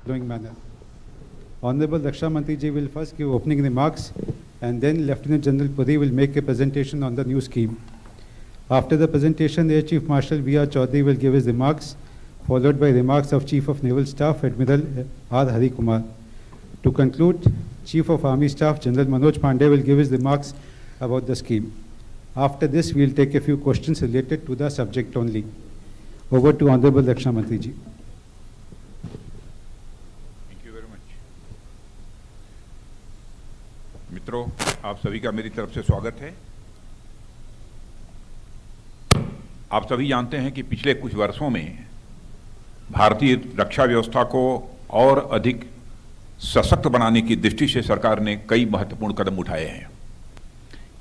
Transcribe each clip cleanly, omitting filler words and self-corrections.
following manner. Honorable Raksha Mantri ji will first give opening remarks, and then Lieutenant General Puri will make a presentation on the new scheme. After the presentation, Air Chief Marshal V.R. Chaudhary will give his remarks, followed by remarks of Chief of Naval Staff Admiral R. Hari Kumar. To conclude, Chief of Army Staff General Manoj Pandey will give his remarks about the scheme. After this, we will take a few questions related to the subject only. Over to Honorable Raksha Mantri ji. Thank you very much. मित्रों, आप सभी का मेरी तरफ से स्वागत है। आप सभी जानते हैं कि पिछले कुछ वर्षों में भारतीय रक्षा व्यवस्था को और अधिक सशक्त बनाने की दृष्टि से सरकार ने कई महत्वपूर्ण कदम उठाए हैं।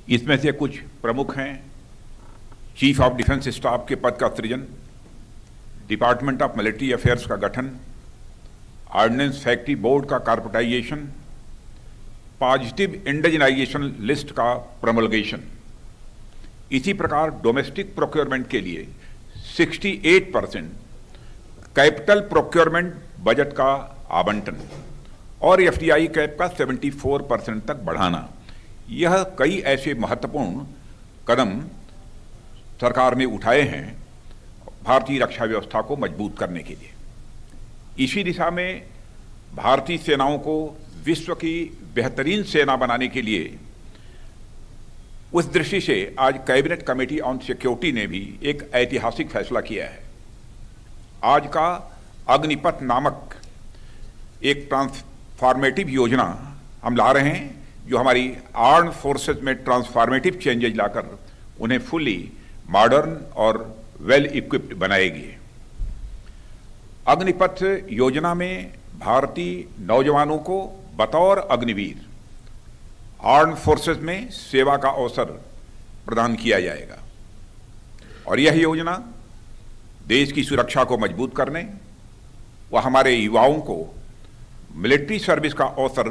इसमें से कुछ प्रमुख हैं: चीफ ऑफ डिफेंस स्टाफ के पद का सृजन, डिपार्टमेंट ऑफ मिलिट्री अफेयर्स का गठन, ऑर्डिनेंस फैक्ट्री बोर्ड का कॉर्पोरेटाइजेशन, पॉजिटिव इंडिजिनाइजेशन लिस्ट का प्रमोलगेशन। इसी प्रकार डोमेस्टिक प्रोक्योरमेंट के लिए 68% कैपिटल प्रोक्योरमेंट बजट का आवंटन और एफडीआई कैप का 74% तक बढ़ाना, यह कई ऐसे महत्वपूर्ण कदम सरकार ने उठाए हैं भारतीय रक्षा व्यवस्था को मजबूत करने के लिए। इसी दिशा में भारतीय सेनाओं को विश्व की बेहतरीन सेना बनाने के लिए उस दृष्टि से आज कैबिनेट कमेटी ऑन सिक्योरिटी ने भी एक ऐतिहासिक फैसला किया है। आज का अग्निपथ नामक एक ट्रांसफॉर्मेटिव योजना हम ला रहे हैं, जो हमारी आर्म्ड फोर्सेस में ट्रांसफॉर्मेटिव चेंजेज लाकर उन्हें फुली मॉडर्न और वेल इक्विप्ड बनाएगी। अग्निपथ योजना में भारतीय नौजवानों को बतौर अग्निवीर आर्म्ड फोर्सेस में सेवा का अवसर प्रदान किया जाएगा और यह योजना देश की सुरक्षा को मजबूत करने व हमारे युवाओं को मिलिट्री सर्विस का अवसर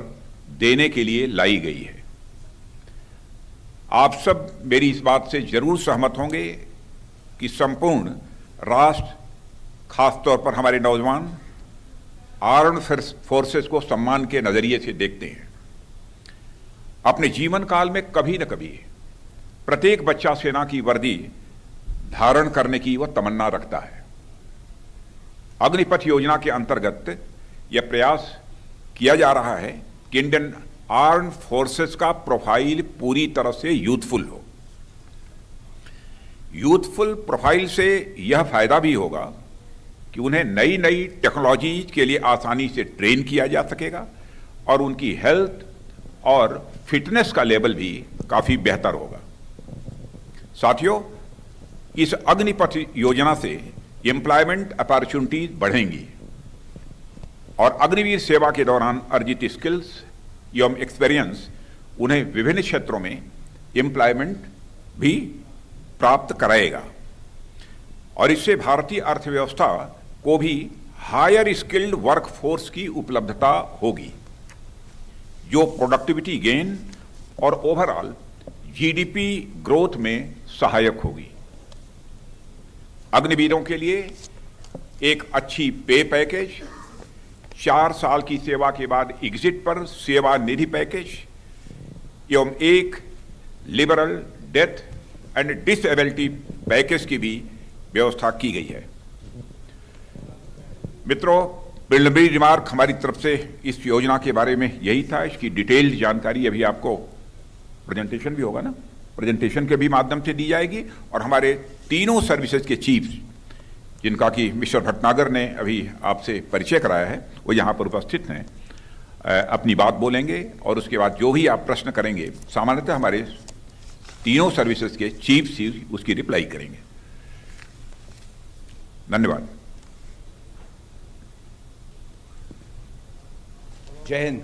देने के लिए लाई गई है। आप सब मेरी इस बात से जरूर सहमत होंगे कि संपूर्ण राष्ट्र, खासतौर पर हमारे नौजवान, आर्म्ड फोर्सेस को सम्मान के नजरिए से देखते हैं। अपने जीवन काल में कभी न कभी प्रत्येक बच्चा सेना की वर्दी धारण करने की वह तमन्ना रखता है। अग्निपथ योजना के अंतर्गत यह प्रयास किया जा रहा है कि इंडियन आर्म्ड फोर्सेस का प्रोफाइल पूरी तरह से यूथफुल हो। यूथफुल प्रोफाइल से यह फायदा भी होगा कि उन्हें नई नई टेक्नोलॉजी के लिए आसानी से ट्रेन किया जा सकेगा और उनकी हेल्थ और फिटनेस का लेवल भी काफी बेहतर होगा। साथियों, इस अग्निपथ योजना से एम्प्लॉयमेंट अपॉर्चुनिटीज बढ़ेंगी और अग्निवीर सेवा के दौरान अर्जित स्किल्स एवं एक्सपीरियंस उन्हें विभिन्न क्षेत्रों में एम्प्लॉयमेंट भी प्राप्त कराएगा और इससे भारतीय अर्थव्यवस्था को भी हायर स्किल्ड वर्कफोर्स की उपलब्धता होगी, जो प्रोडक्टिविटी गेन और ओवरऑल जीडीपी ग्रोथ में सहायक होगी। अग्निवीरों के लिए एक अच्छी पे पैकेज, 4 साल की सेवा के बाद एग्जिट पर सेवा निधि पैकेज एवं एक liberal death and disability package की भी व्यवस्था की गई है। मित्रों, प्रिलिमिनरी रिमार्क हमारी तरफ से इस योजना के बारे में यही था। इसकी डिटेल्ड जानकारी अभी आपको प्रेजेंटेशन भी होगा ना, प्रेजेंटेशन के भी माध्यम से दी जाएगी और हमारे तीनों सर्विसेज के चीफ्स, जिनका कि मिस्टर भटनागर ने अभी आपसे परिचय कराया है, वो यहाँ पर उपस्थित हैं, अपनी बात बोलेंगे और उसके बाद जो भी आप प्रश्न करेंगे सामान्यतः हमारे तीनों सर्विसेज के चीफ्स ही उसकी रिप्लाई करेंगे। धन्यवाद। जय हिंद।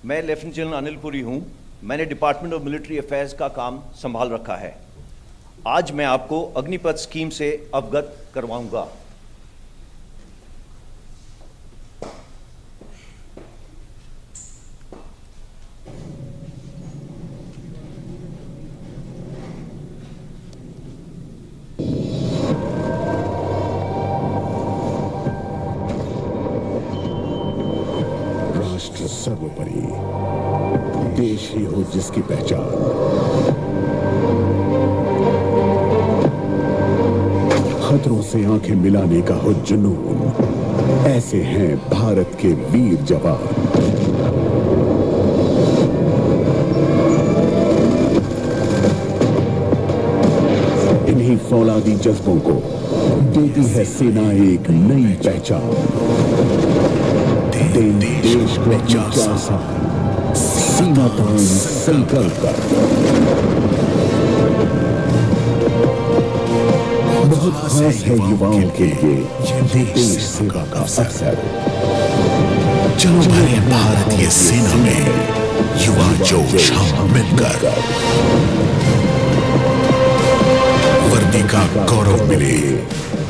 मैं लेफ्टिनेंट जनरल अनिल पुरी हूं। मैंने डिपार्टमेंट ऑफ मिलिट्री अफेयर्स का काम संभाल रखा है। आज मैं आपको अग्निपथ स्कीम से अवगत करवाऊंगा। सर्वोपरि देश ही हो जिसकी पहचान। खतरों से आंखें मिलाने का हो जुनून। ऐसे हैं भारत के वीर जवान। इन्हीं फौलादी जज्बों को देती है सेना एक नई पहचान। देश को अपनी 4 साल सीमा तान संकल्प कर। बहुत खास है युवाओं के लिए ये देश सेवा का अवसर। चलो भरे भारतीय सेना में युवा जोश हम मिलकर वर्दी का गौरव मिले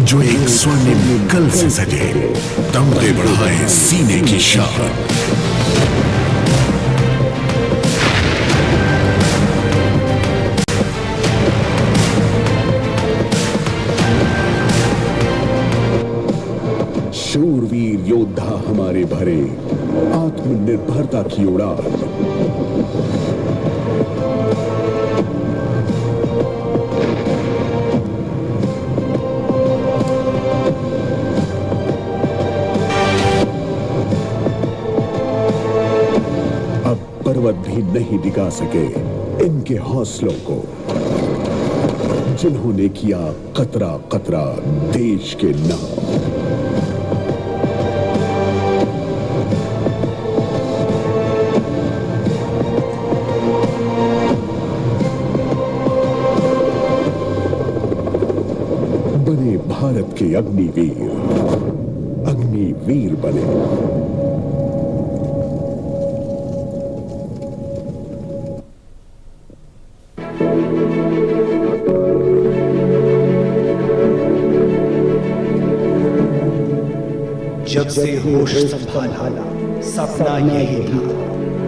जो एक स्वर्णिम कल से सजे, तमगे बढ़ाए सीने की शान। शूरवीर योद्धा हमारे भरे आत्मनिर्भरता की उड़ान। अब पर्वत भी नहीं दिखा सके इनके हौसलों को, जिन्होंने किया कतरा कतरा देश के नाम। बने भारत के अग्निवीर, अग्निवीर बने। जब से होश संभाला सपना यही था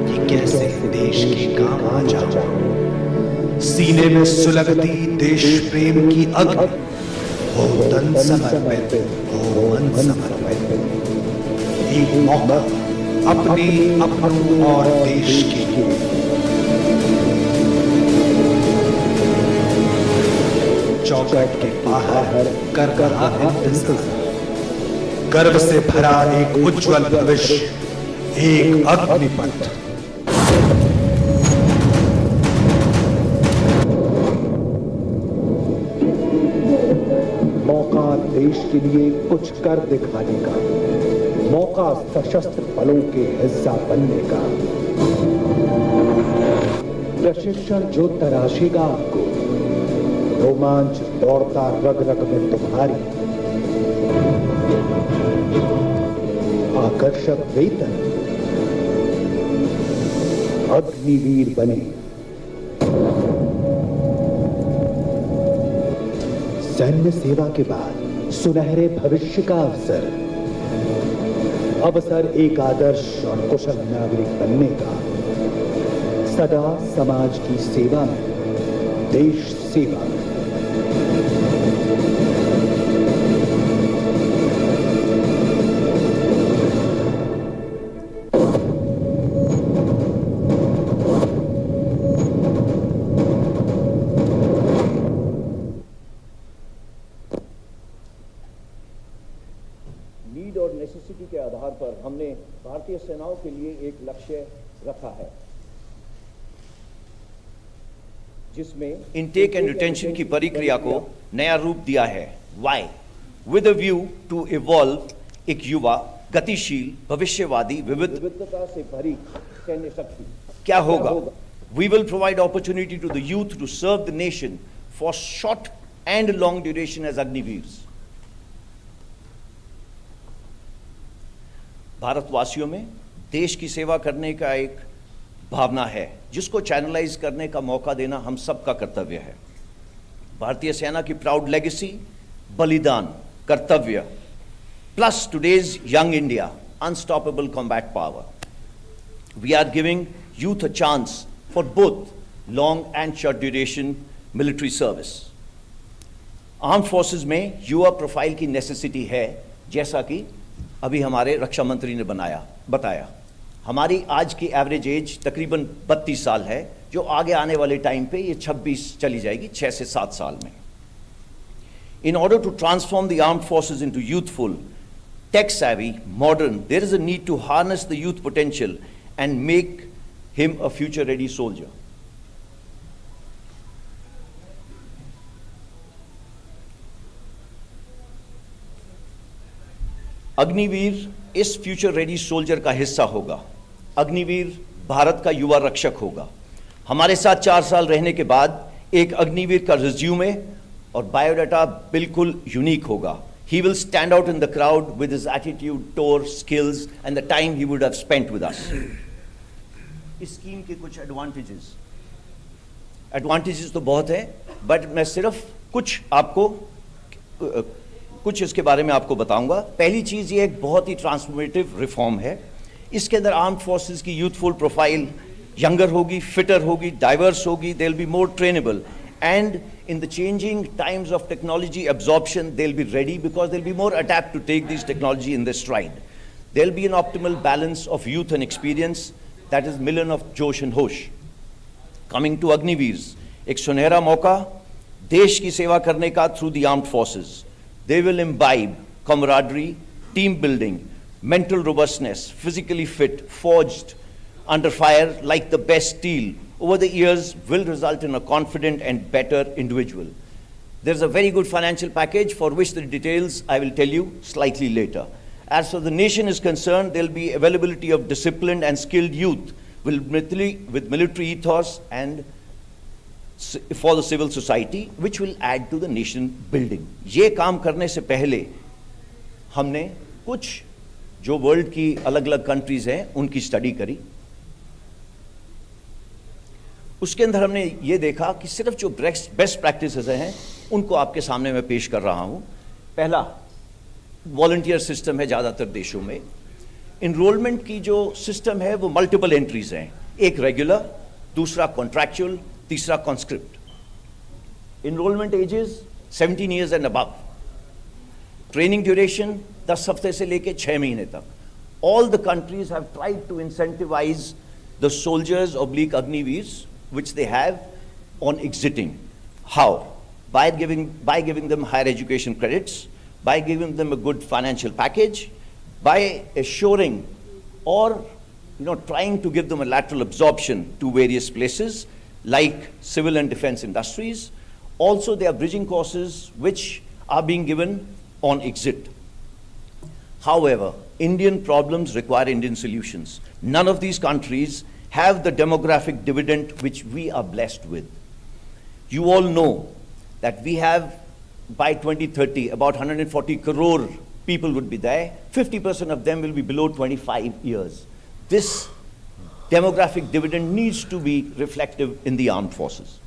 कि कैसे देश के काम आ जाऊं। सीने में सुलगती देश प्रेम की अग्नि, हो तन समर्पित, हो मन समर्पित। एक मौका अपने अपनों और देश के लिए। चौखट के बाहर कर रहा इंतजार, गर्व से भरा एक उज्जवल भविष्य, एक अग्निपथ। मौका देश के लिए कुछ कर दिखाने का, मौका सशस्त्र बलों के हिस्सा बनने का। प्रशिक्षण जो तराशेगा आपको, रोमांच दौड़ता रग रग में तुम्हारी। आकर्षक वेतन, अग्निवीर बने। सैन्य सेवा के बाद सुनहरे भविष्य का अवसर, अवसर एक आदर्श और कुशल नागरिक बनने का। सदा समाज की सेवा में, देश सेवा में। नीड और नेसेसिटी के आधार पर हमने भारतीय सेनाओं के लिए एक लक्ष्य रखा है, जिसमें इनटेक एंड रिटेंशन की प्रक्रिया को नया रूप दिया है। Why? With a view to evolve एक युवा, गतिशील, भविष्यवादी, विविधता से भरी सैन्य शक्ति। क्या होगा? We will provide opportunity to the youth to serve the nation for short and long duration as Agniveers. भारतवासियों में देश की सेवा करने का एक भावना है, जिसको चैनलाइज करने का मौका देना हम सबका कर्तव्य है। भारतीय सेना की प्राउड लेगेसी, बलिदान, कर्तव्य, plus today's young India, unstoppable combat power. We are giving youth a chance for both long and short duration military service. Armed forces में युवा प्रोफाइल की नेसेसिटी है, जैसा कि अभी हमारे रक्षा मंत्री ने बताया। हमारी आज की एवरेज एज तकरीबन 32 साल है, जो आगे आने वाले टाइम पे ये 26 चली जाएगी, 6 से 7 साल में. In order to transform the armed forces into youthful, tech-savvy, modern, there is a need to harness the youth potential and make him a future-ready soldier. Agniveer इस फ्यूचर रेडी सोल्जर का हिस्सा होगा. अग्निवीर भारत का युवा रक्षक होगा. हमारे साथ 4 साल रहने के बाद एक अग्निवीर का रिज्यूमे और बायोडाटा बिल्कुल यूनिक होगा. He will stand out in the crowd with his attitude, tour, skills and the time he would have spent with us. इस स्कीम के कुछ एडवांटेजेस तो बहुत है, बट मैं सिर्फ कुछ इसके बारे में आपको बताऊंगा. पहली चीज ये एक बहुत ही ट्रांसफॉर्मेटिव रिफॉर्म है. इसके अंदर आर्म्ड फोर्सेस की यूथफुल प्रोफाइल यंगर होगी, फिटर होगी, डाइवर्स होगी, they will be more trainable, and in the changing times of technology absorption they'll be ready because they'll be more adept to take these technology in their stride. There'll be an optimal balance of youth and experience, that is million of josh and hosh. Coming to Agniveers, एक सुनहरा मौका देश की सेवा करने का through the armed forces. They will imbibe camaraderie, team building, mental robustness, physically fit, forged under fire like the best steel over the years will result in a confident and better individual. There's a very good financial package for which the details I will tell you slightly later. As far as the nation is concerned, there'll be availability of disciplined and skilled youth with military ethos and for the civil society, which will add to the nation building. ये काम करने से पहले हमने कुछ जो world की अलग-अलग कंट्रीज हैं उनकी स्टडी करी. उसके अंदर हमने ये देखा कि सिर्फ जो बेस्ट प्रैक्टिसेस हैं उनको आपके सामने मैं पेश कर रहा हूं. पहला, वॉलंटियर सिस्टम है ज़्यादातर देशों में. इनरोलमेंट की जो सिस्टम है वो मल्टीपल एंट्रीज हैं, एक रेगुलर, दूसरा कॉन्ट्रैक्चुअल, तीसरा conscript. Enrollment ages 17 years and above. Training duration 10 हफ्ते से लेके 6 महीने तक. All the countries have tried to incentivize the soldiers oblique Agniveers which they have on exiting. How? By giving them higher education credits, by giving them a good financial package, by assuring or trying to give them a lateral absorption to various places like civil and defense industries. Also, there are bridging courses which are being given on exit. However, Indian problems require Indian solutions. None of these countries have the demographic dividend which we are blessed with. You all know that we have, by 2030, about 140 crore people would be there. 50% of them will be below 25 years. This demographic dividend needs to be reflective in the armed forces.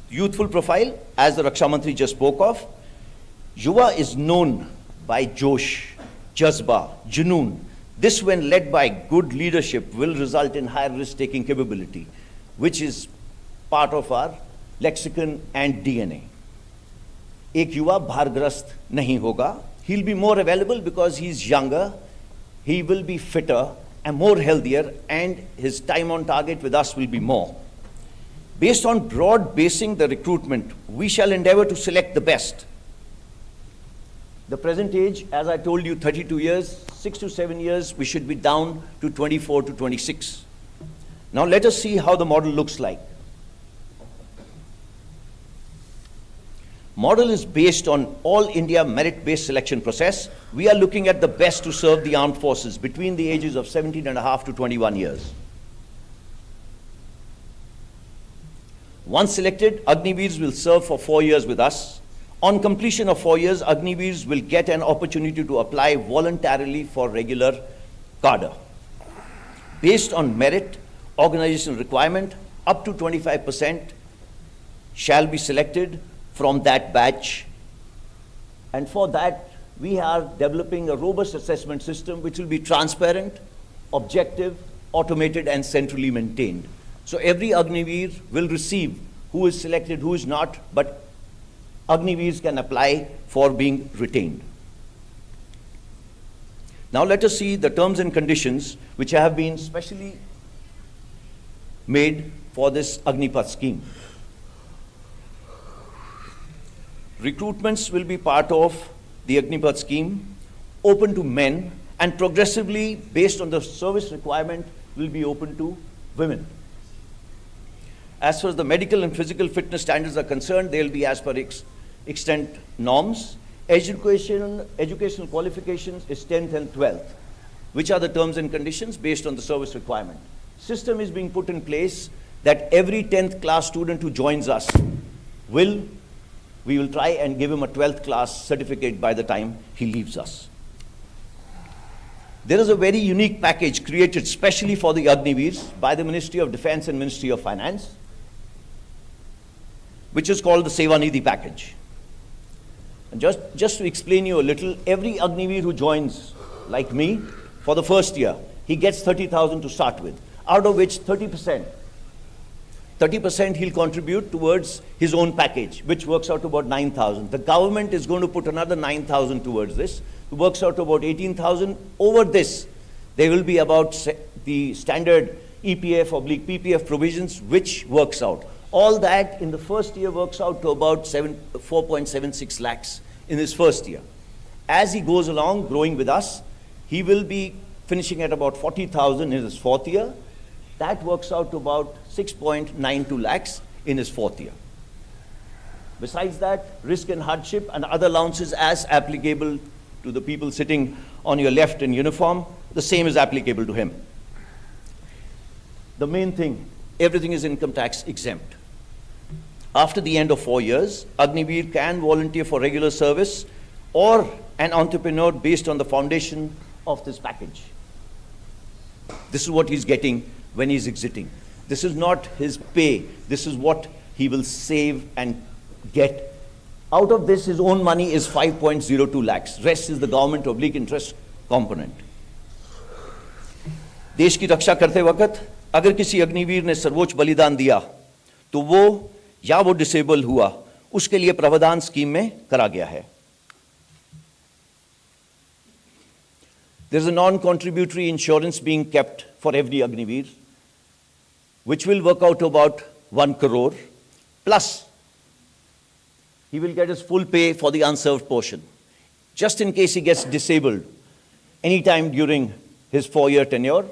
Youthful profile, as the Raksha Mantri just spoke of, Yuva is known by Josh, Jazba, Junoon. This, when led by good leadership, will result in higher risk-taking capability, which is part of our lexicon and DNA. एक युवा भारग्रस्त नहीं होगा. He'll be more available because he's younger, he will be fitter and more healthier, and his time on target with us will be more. Based on broad basing the recruitment, we shall endeavor to select the best. The present age, as I told you, 32 years, 6 to 7 years, we should be down to 24 to 26. Now let us see how the model looks like. Model is based on all India merit-based selection process. We are looking at the best to serve the armed forces between the ages of 17 and a half to 21 years. Once selected, Agniveers will serve for 4 years with us. On completion of 4 years, Agniveers will get an opportunity to apply voluntarily for regular cadre. Based on merit, organizational requirement, up to 25% shall be selected from that batch. And for that, we are developing a robust assessment system which will be transparent, objective, automated, and centrally maintained. So every Agniveer will receive who is selected, who is not, but Agniveers can apply for being retained. Now let us see the terms and conditions which have been specially made for this Agnipath scheme. Recruitments will be part of the Agnipath scheme, open to men, and progressively, based on the service requirement, will be open to women. As far as the medical and physical fitness standards are concerned, they will be as per extent norms. Educational qualifications is 10th and 12th, which are the terms and conditions based on the service requirement. System is being put in place that every 10th class student who joins us we will try and give him a 12th class certificate by the time he leaves us. There is a very unique package created specially for the Agniveers by the Ministry of Defense and Ministry of Finance, which is called the Seva Nidhi package. And just to explain you a little, every Agniveer who joins, like me, for the first year, he gets 30,000 to start with, out of which 30% he'll contribute towards his own package, which works out to about 9,000. The government is going to put another 9,000 towards this. It works out to about 18,000. Over this, there will be about the standard EPF/PPF provisions, which works out. All that in the first year works out to about 4.76 lakhs in his first year. As he goes along, growing with us, he will be finishing at about 40,000 in his fourth year. That works out to about 6.92 lakhs in his fourth year. Besides that, risk and hardship and other allowances as applicable to the people sitting on your left in uniform, the same is applicable to him. The main thing, everything is income tax exempt. After the end of 4 years, Agniveer can volunteer for regular service or an entrepreneur based on the foundation of this package. This is what he's getting when he's exiting. This is not his pay. This is what he will save and get. Out of this, his own money is 5.02 lakhs. Rest is the government oblique interest component. देश की रक्षा करते वक्त अगर किसी अग्निवीर ने सर्वोच्च बलिदान दिया तो वो या वो डिसेबल हुआ, उसके लिए प्रावधान स्कीम में करा गया है. There is a non-contributory insurance being kept for every Agniveer, which will work out to about 1 crore, plus he will get his full pay for the unserved portion. Just in case he gets disabled anytime during his 4-year tenure,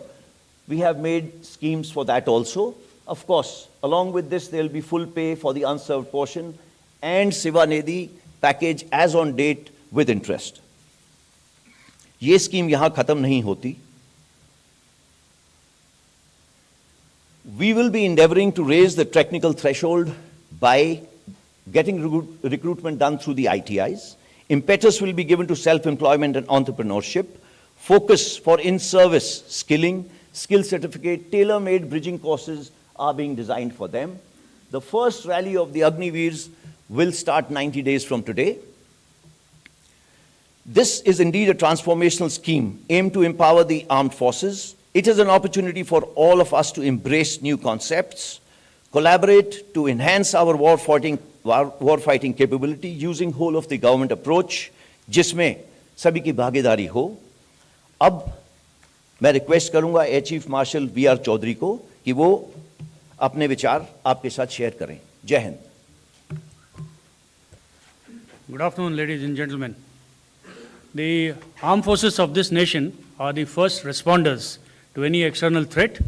we have made schemes for that also. Of course, along with this, there will be full pay for the unserved portion and Seva Nidhi package as on date with interest. ये scheme यहां खत्म नहीं होती. We will be endeavoring to raise the technical threshold by getting recruitment done through the ITIs. Impetus will be given to self-employment and entrepreneurship. Focus for in-service skilling, skill certificate, tailor-made bridging courses are being designed for them. The first rally of the Agniveers will start 90 days from today. This is indeed a transformational scheme aimed to empower the armed forces. It is an opportunity for all of us to embrace new concepts, collaborate to enhance our war-fighting capability using whole of the government approach, जिसमें सभी की भागीदारी हो. अब मैं request करूंगा air chief marshal V R. Chaudhari को कि वो अपने विचार आपके साथ शेयर करें. जय Hind. Good afternoon, ladies and gentlemen. The armed forces of this nation are the first responders to any external threat,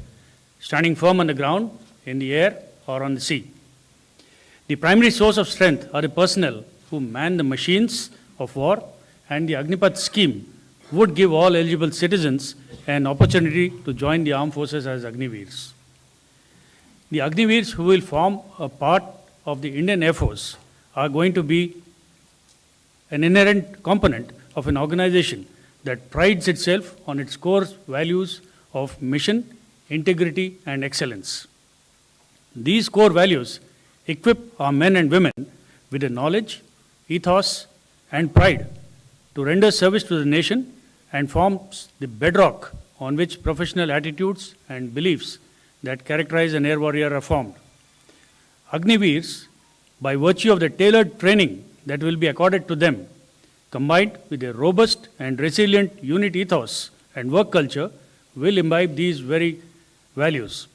standing firm on the ground, in the air, or on the sea. The primary source of strength are the personnel who man the machines of war, and the Agnipath scheme would give all eligible citizens an opportunity to join the armed forces as Agniveers. The Agniveers who will form a part of the Indian Air Force are going to be an inherent component of an organization that prides itself on its core values of mission, integrity, and excellence. These core values equip our men and women with the knowledge, ethos, and pride to render service to the nation, and forms the bedrock on which professional attitudes and beliefs that characterize an air warrior are formed. Agniveers, by virtue of the tailored training that will be accorded to them, combined with a robust and resilient unit ethos and work culture, will imbibe these very values.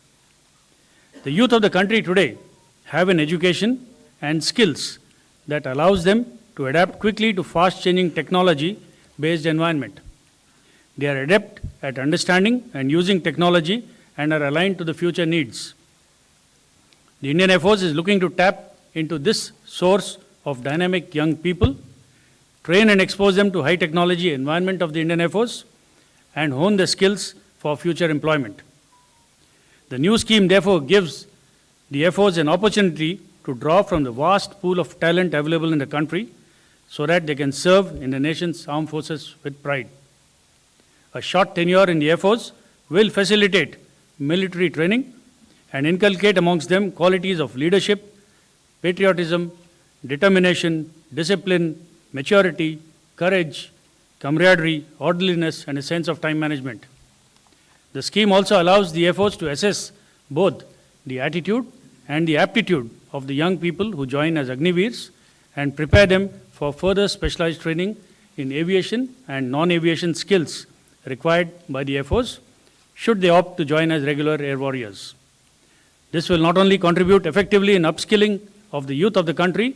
The youth of the country today have an education and skills that allows them to adapt quickly to fast-changing technology-based environment. They are adept at understanding and using technology and are aligned to the future needs. The Indian Air Force is looking to tap into this source of dynamic young people, train and expose them to high technology environment of the Indian Air Force, and hone their skills for future employment. The new scheme therefore gives the Air Force an opportunity to draw from the vast pool of talent available in the country so that they can serve in the nation's armed forces with pride. A short tenure in the Air Force will facilitate military training and inculcate amongst them qualities of leadership, patriotism, determination, discipline, maturity, courage, camaraderie, orderliness, and a sense of time management. The scheme also allows the Air Force to assess both the attitude and the aptitude of the young people who join as Agniveers and prepare them for further specialized training in aviation and non-aviation skills required by the Air Force should they opt to join as regular air warriors. This will not only contribute effectively in upskilling of the youth of the country,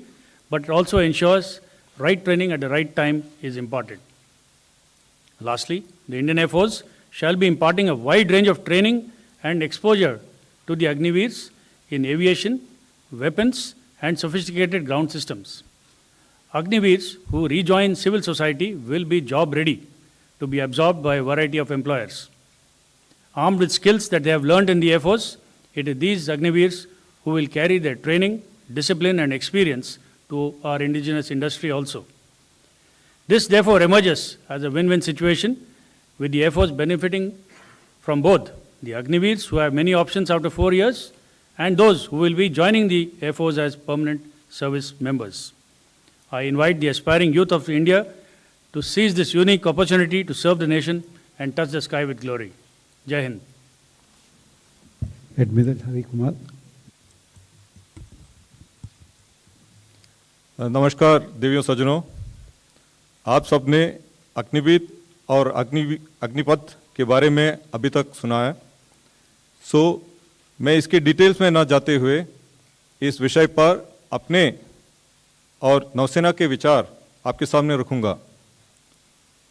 but it also ensures right training at the right time is imparted. Lastly, the Indian Air Force shall be imparting a wide range of training and exposure to the Agniveers in aviation, weapons, and sophisticated ground systems. Agniveers who rejoin civil society will be job ready to be absorbed by a variety of employers. Armed with skills that they have learned in the Air Force, it is these Agniveers who will carry their training, discipline, and experience to our indigenous industry also. This therefore emerges as a win-win situation, with the Air Force benefiting from both the Agniveers who have many options after 4 years and those who will be joining the Air Force as permanent service members. I invite the aspiring youth of India to seize this unique opportunity to serve the nation and touch the sky with glory. Jai Hind. Admiral Hari Kumar. नमस्कार देवियों सज्जनों, आप सबने अग्निवीर और अग्निपथ के बारे में अभी तक सुना है। मैं इसके डिटेल्स में न जाते हुए इस विषय पर अपने और नौसेना के विचार आपके सामने रखूंगा।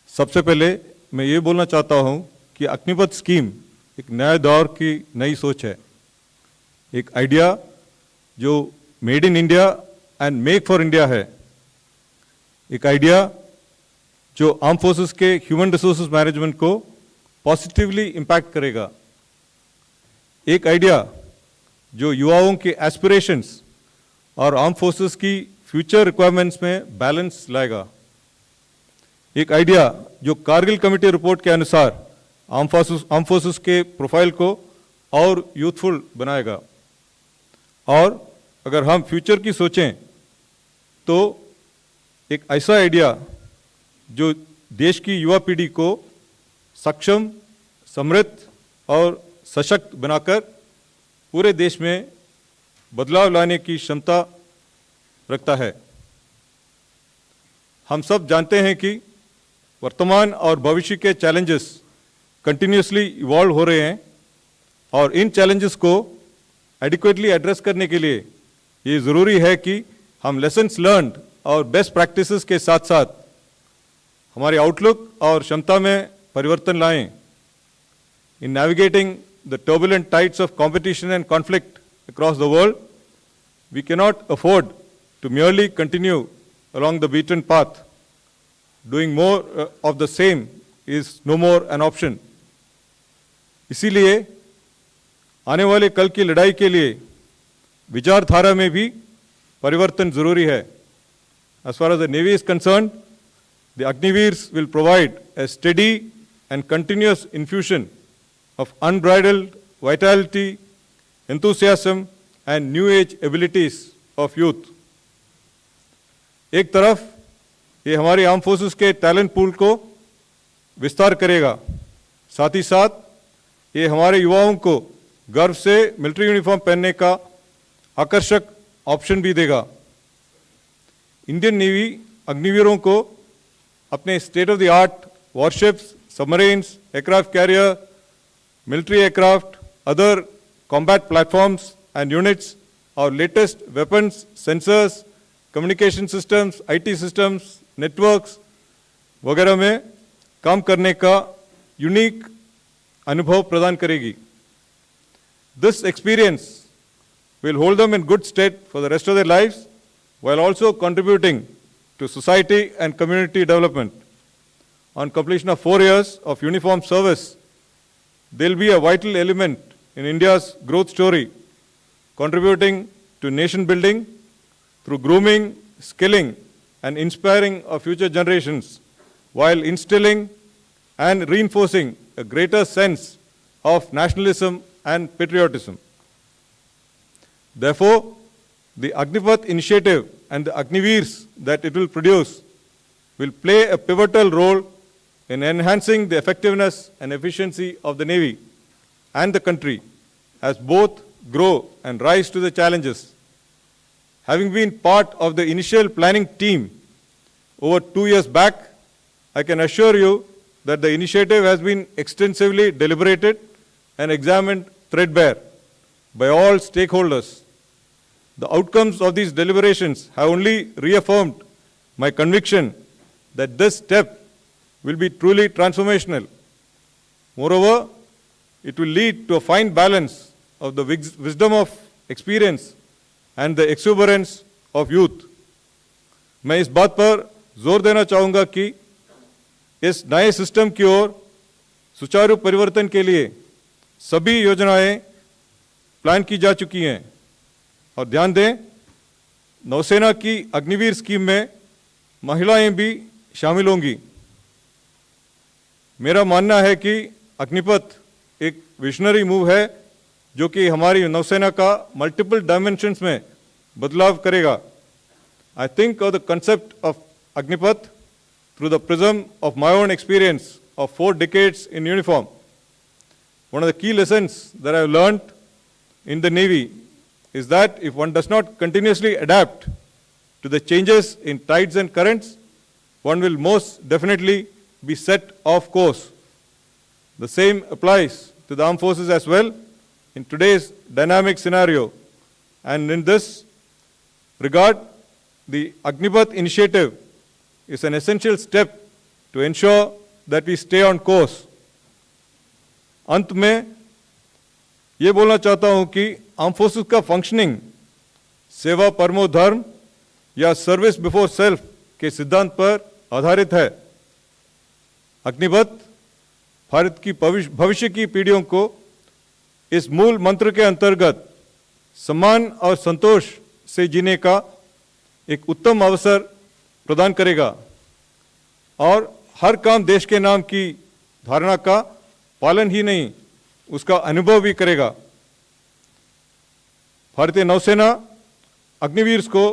सबसे पहले मैं ये बोलना चाहता हूं कि अग्निपथ स्कीम एक नए दौर की नई सोच है, एक आइडिया जो made in India and make for India है, एक आइडिया जो आर्म फोर्सेस के ह्यूमन रिसोर्सेज मैनेजमेंट को पॉजिटिवली इम्पैक्ट करेगा, एक आइडिया जो युवाओं के एस्पिरेशंस और आर्म फोर्सेस की फ्यूचर रिक्वायरमेंट्स में बैलेंस लाएगा, एक आइडिया जो कारगिल कमेटी रिपोर्ट के अनुसार आर्म फोर्सेस के प्रोफाइल को और यूथफुल बनाएगा। और अगर हम फ्यूचर की सोचें तो एक ऐसा आइडिया जो देश की युवा पीढ़ी को सक्षम, समृद्ध और सशक्त बनाकर पूरे देश में बदलाव लाने की क्षमता रखता है। हम सब जानते हैं कि वर्तमान और भविष्य के चैलेंजेस कंटिन्यूसली इवॉल्व हो रहे हैं और इन चैलेंजेस को एडिक्वेटली एड्रेस करने के लिए ये ज़रूरी है कि हम लेसन्स लर्नड और बेस्ट प्रैक्टिसेस के साथ साथ हमारे आउटलुक और क्षमता में परिवर्तन लाएं। In navigating the turbulent tides of competition and conflict across the world, we cannot afford to merely continue along the beaten path. Doing more of the same is no more an option. इसीलिए आने वाले कल की लड़ाई के लिए विचारधारा में भी परिवर्तन जरूरी है। As far as the Navy is concerned, the Agniveers will provide a steady and continuous infusion of unbridled vitality, enthusiasm, and new age abilities of youth. एक तरफ ये हमारी आर्म फोर्सेस के टैलेंट पूल को विस्तार करेगा, साथ ही साथ ये हमारे युवाओं को गर्व से मिलिट्री यूनिफॉर्म पहनने का आकर्षक ऑप्शन भी देगा। इंडियन नेवी अग्निवीरों को अपने state of the art warships, submarines, aircraft carrier, military aircraft, other combat platforms and units, our latest weapons, sensors, communication systems, IT systems, networks वगैरह में काम करने का यूनिक अनुभव प्रदान करेगी. This experience will hold them in good stead for the rest of their lives while also contributing to society and community development. On completion of 4 years of uniform service, they will be a vital element in India's growth story, contributing to nation building through grooming, skilling, and inspiring of future generations, while instilling and reinforcing a greater sense of nationalism and patriotism. Therefore, the Agnipath initiative and the Agniveers that it will produce will play a pivotal role in enhancing the effectiveness and efficiency of the Navy and the country as both grow and rise to the challenges. Having been part of the initial planning team over 2 years back, I can assure you that the initiative has been extensively deliberated and examined threadbare by all stakeholders. The outcomes of these deliberations have only reaffirmed my conviction that this step will be truly transformational. Moreover, it will lead to a fine balance of the wisdom of experience and the exuberance of youth. मैं इस बात पर जोर देना चाहूँगा कि इस नए सिस्टम की ओर सुचारू परिवर्तन के लिए सभी योजनाएं प्लान की जा चुकी हैं. और ध्यान दें, नौसेना की अग्निवीर स्कीम में महिलाएं भी शामिल होंगी. मेरा मानना है कि अग्निपथ एक विजनरी मूव है जो कि हमारी नौसेना का मल्टीपल डायमेंशंस में बदलाव करेगा. I think of the concept of Agnipath through the prism of my own experience of 4 decades in uniform. One of the key lessons that I have learned in the Navy is that if one does not continuously adapt to the changes in tides and currents, one will most definitely be set off course. The same applies to the armed forces as well in today's dynamic scenario. And in this regard, the Agnipath initiative is an essential step to ensure that we stay on course. अंत में ये बोलना चाहता हूं कि arm forces का functioning सेवा परमो धर्म या सर्विस बिफोर सेल्फ के सिद्धांत पर आधारित है. अग्निपथ भारत की भविष्य की पीढ़ियों को इस मूल मंत्र के अंतर्गत सम्मान और संतोष से जीने का एक उत्तम अवसर प्रदान करेगा और हर काम देश के नाम की धारणा का पालन ही नहीं, उसका अनुभव भी करेगा. भारतीय नौसेना अग्निवीर्स को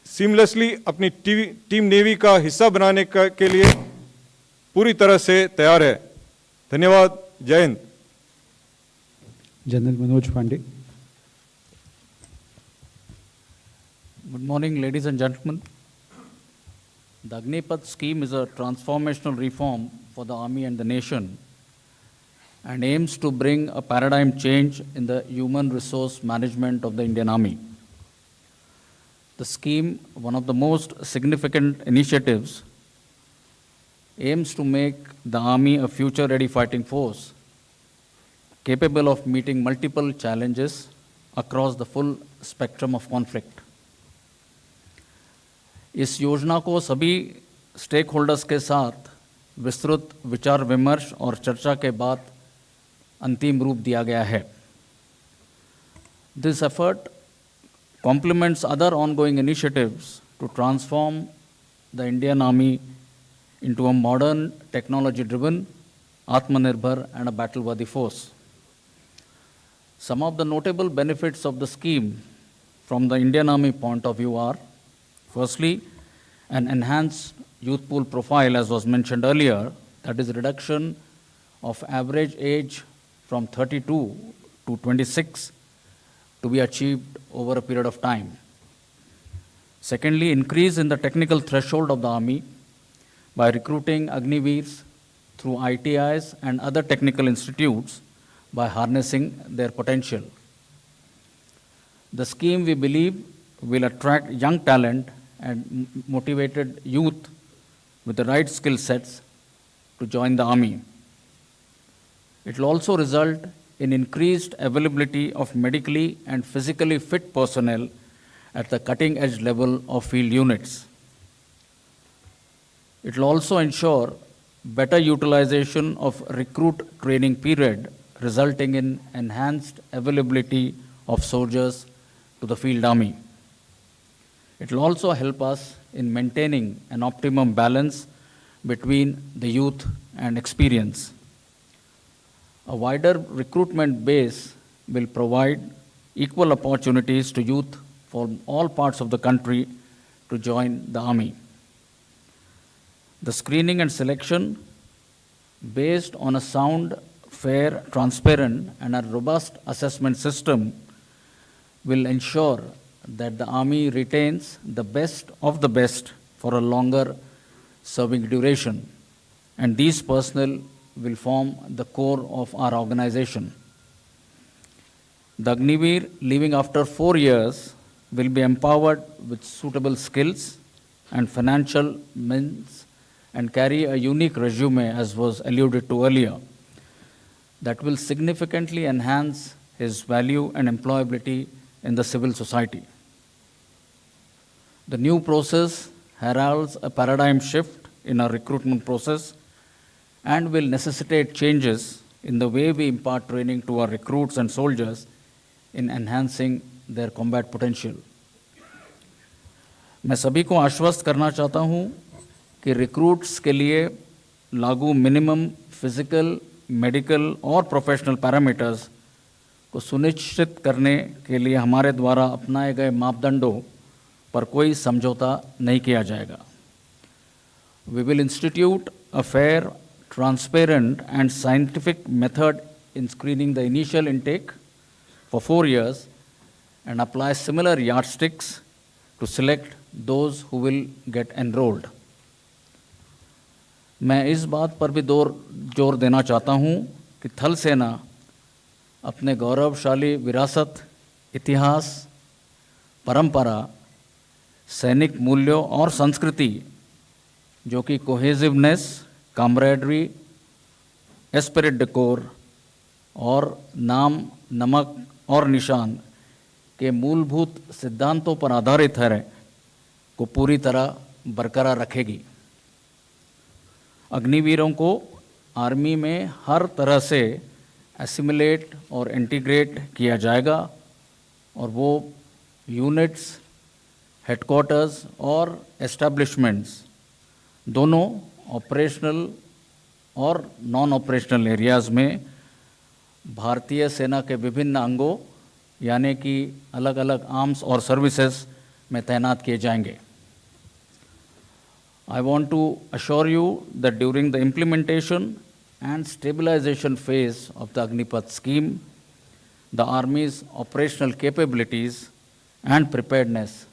सीमलेसली अपनी टीम नेवी का हिस्सा बनाने के लिए पूरी तरह से तैयार है. धन्यवाद. Jai Hind. General Manoj Pande. Good morning, ladies and gentlemen. The Agnipath scheme is a transformational reform for the Army and the nation and aims to bring a paradigm change in the human resource management of the Indian Army. The scheme, one of the most significant initiatives, aims to make the Army a future-ready fighting force capable of meeting multiple challenges across the full spectrum of conflict. इस योजना को सभी stake holders के साथ विस्तृत विचार विमर्श और चर्चा के बाद अंतिम रूप दिया गया है. This effort complements other ongoing initiatives to transform the Indian Army into a modern, technology-driven, Atmanirbhar and a battle-worthy force. Some of the notable benefits of the scheme from the Indian Army point of view are: firstly, an enhanced youth pool profile, as was mentioned earlier, that is reduction of average age from 32 to 26 to be achieved over a period of time. Secondly, increase in the technical threshold of the Army, by recruiting Agniveers through ITIs and other technical institutes by harnessing their potential. The scheme, we believe, will attract young talent and motivated youth with the right skill sets to join the army. It will also result in increased availability of medically and physically fit personnel at the cutting edge level of field units. It will also ensure better utilization of recruit training period, resulting in enhanced availability of soldiers to the field army. It will also help us in maintaining an optimum balance between the youth and experience. A wider recruitment base will provide equal opportunities to youth from all parts of the country to join the army. The screening and selection, based on a sound, fair, transparent, and a robust assessment system, will ensure that the Army retains the best of the best for a longer serving duration, and these personnel will form the core of our organization. The Agniveer, leaving after 4 years, will be empowered with suitable skills and financial means and carry a unique resume, as was alluded to earlier, that will significantly enhance his value and employability in the civil society. The new process heralds a paradigm shift in our recruitment process and will necessitate changes in the way we impart training to our recruits and soldiers in enhancing their combat potential. मैं सभी को आश्वस्त करना चाहता हूं कि recruits के लिए लागू मिनिमम फिजिकल, मेडिकल और प्रोफेशनल पैरामीटर्स को सुनिश्चित करने के लिए हमारे द्वारा अपनाए गए मापदंडों पर कोई समझौता नहीं किया जाएगा. We will institute a fair, transparent and scientific method in screening the initial intake for 4 years and apply similar yardsticks to select those who will get enrolled. मैं इस बात पर भी जोर देना चाहता हूं कि थल सेना अपने गौरवशाली विरासत, इतिहास, परंपरा, सैनिक मूल्यों और संस्कृति, जो कि कोहेसिवनेस, कामरेडरी, एस्पिरिट डेकोर और नाम, नमक और निशान के मूलभूत सिद्धांतों पर आधारित है, को पूरी तरह बरकरार रखेगी. अग्निवीरों को आर्मी में हर तरह से एसिमिलेट और इंटीग्रेट किया जाएगा और वो यूनिट्स, हेडक्वार्टर्स और एस्टेब्लिशमेंट्स दोनों ऑपरेशनल और नॉन ऑपरेशनल एरियाज़ में भारतीय सेना के विभिन्न अंगों यानी कि अलग अलग आर्म्स और सर्विसेज में तैनात किए जाएंगे. I want to assure you that during the implementation and stabilization phase of the Agnipath scheme, the Army's operational capabilities and preparedness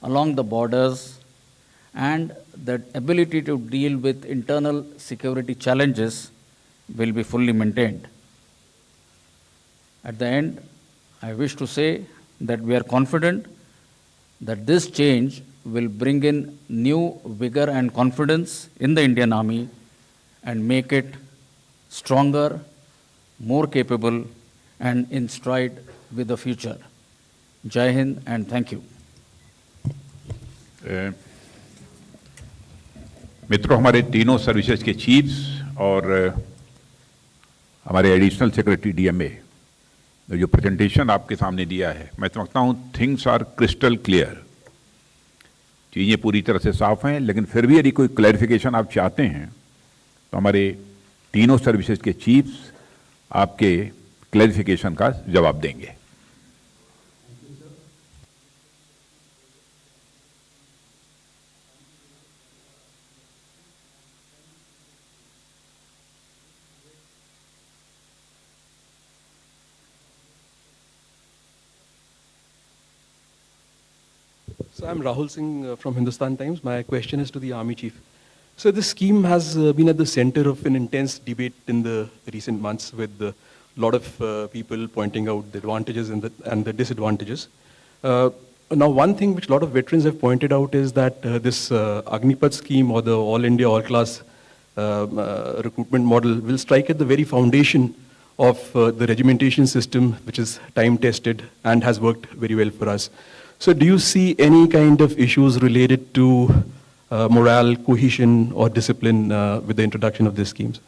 along the borders and the ability to deal with internal security challenges will be fully maintained. At the end, I wish to say that we are confident that this change will bring in new vigor and confidence in the Indian Army and make it stronger, more capable, and in stride with the future. Jai Hind and thank you. मित्रों, हमारे तीनों services के chiefs और हमारे additional secretary DMA ने जो presentation आपके सामने दिया है, मैं समझता हूँ थिंग्स आर क्रिस्टल क्लियर. चीज़ें पूरी तरह से साफ हैं, लेकिन फिर भी यदि कोई क्लैरिफिकेशन आप चाहते हैं तो हमारे तीनों सर्विसेज के चीफ्स आपके क्लैरिफिकेशन का जवाब देंगे. So I'm Rahul Singh from Hindustan Times. My question is to the Army Chief. So this scheme has been at the center of an intense debate in the recent months, with a lot of people pointing out the advantages and the disadvantages. Now, one thing which a lot of veterans have pointed out is that this Agnipath scheme, or the All India All Class recruitment model, will strike at the very foundation of the regimentation system, which is time-tested and has worked very well for us. So do you see any kind of issues related to morale, cohesion, or discipline with the introduction of these schemes?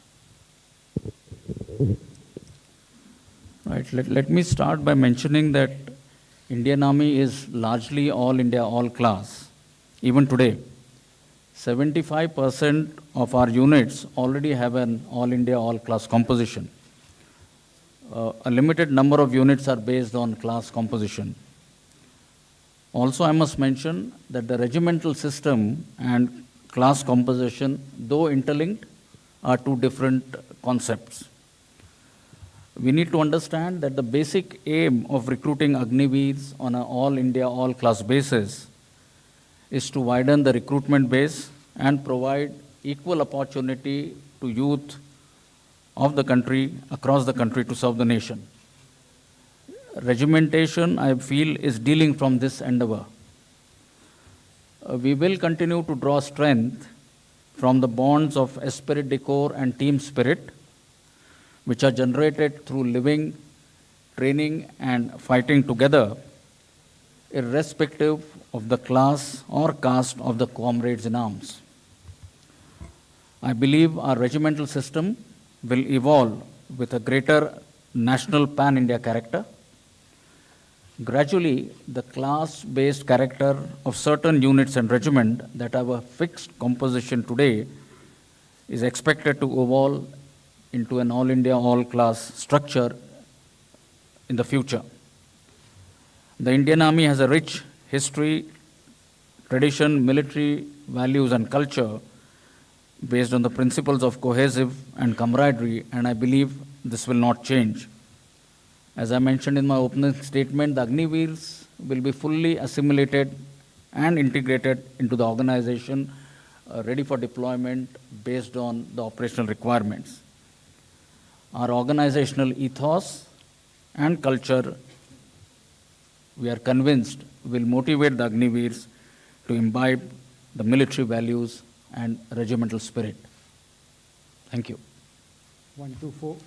Right. Let me start by mentioning that Indian Army is largely all India, all class. Even today, 75% of our units already have an all India, all class composition. A limited number of units are based on class composition. Also, I must mention that the regimental system and class composition, though interlinked, are two different concepts. We need to understand that the basic aim of recruiting Agniveers on an all India, all class basis is to widen the recruitment base and provide equal opportunity to youth of the country, across the country, to serve the nation. Regimentation, I feel, is dealing from this endeavor. We will continue to draw strength from the bonds of esprit de corps and team spirit, which are generated through living, training, and fighting together, irrespective of the class or caste of the comrades in arms. I believe our regimental system will evolve with a greater national pan-India character. Gradually, the class-based character of certain units and regiment that have a fixed composition today is expected to evolve into an all India, all class structure in the future. The Indian Army has a rich history, tradition, military values, and culture based on the principles of cohesive and camaraderie, and I believe this will not change. As I mentioned in my opening statement, the Agniveers will be fully assimilated and integrated into the organization, ready for deployment based on the operational requirements. Our organizational ethos and culture, we are convinced, will motivate the Agniveers to imbibe the military values and regimental spirit. Thank you. 124.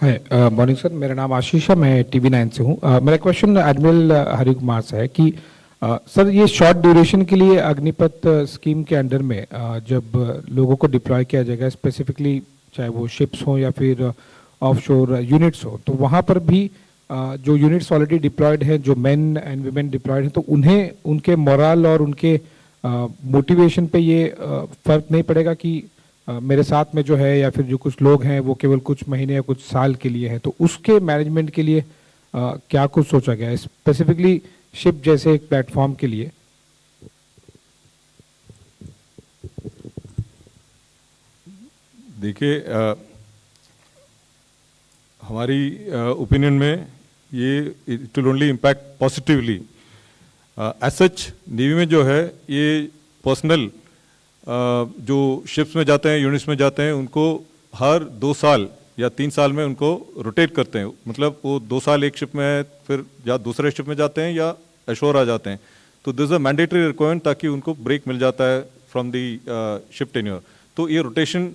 Hi morning sir, मेरा नाम आशीष है, मैं TV9 से हूँ। मेरा question admiral Hari Kumar से है कि सर, ये शॉर्ट ड्यूरेशन के लिए अग्निपथ स्कीम के अंडर में जब लोगों को डिप्लॉय किया जाएगा, स्पेसिफिकली चाहे वो शिप्स हो या फिर ऑफशोर यूनिट्स हो, तो वहाँ पर भी जो यूनिट्स ऑलरेडी डिप्लॉयड हैं, जो मेन एंड वीमेन डिप्लॉयड हैं, तो उन्हें उनके मोरल और उनके मोटिवेशन पे ये फर्क नहीं पड़ेगा कि मेरे साथ में जो है या फिर जो कुछ लोग हैं वो केवल कुछ महीने या कुछ साल के लिए हैं, तो उसके मैनेजमेंट के लिए क्या कुछ सोचा गया है स्पेसिफिकली शिप जैसे एक प्लेटफॉर्म के लिए? देखिए, हमारी ओपिनियन में ये it will only impact positively. As such navy में जो है ये पर्सनल जो शिप्स में जाते हैं, यूनिट्स में जाते हैं, उनको हर 2 साल या 3 साल में उनको रोटेट करते हैं। मतलब वो 2 साल एक शिप में है, फिर या दूसरे शिप में जाते हैं या एशोर आ जाते हैं। तो this is a mandatory requirement ताकि उनको ब्रेक मिल जाता है फ्रॉम दी शिप टेन्योर। तो ये रोटेशन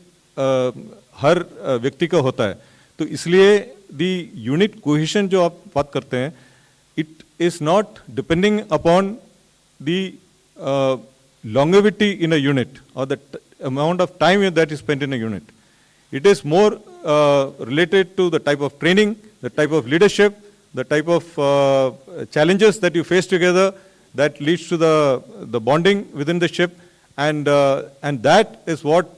हर व्यक्ति का होता है। तो इसलिए दी यूनिट कोहेशन जो आप बात करते हैं, it is not depending upon the longevity in a unit or the amount of time that is spent in a unit. It is more related to the type of training, the type of leadership, the type of challenges that you face together that leads to the bonding within the ship, and that is what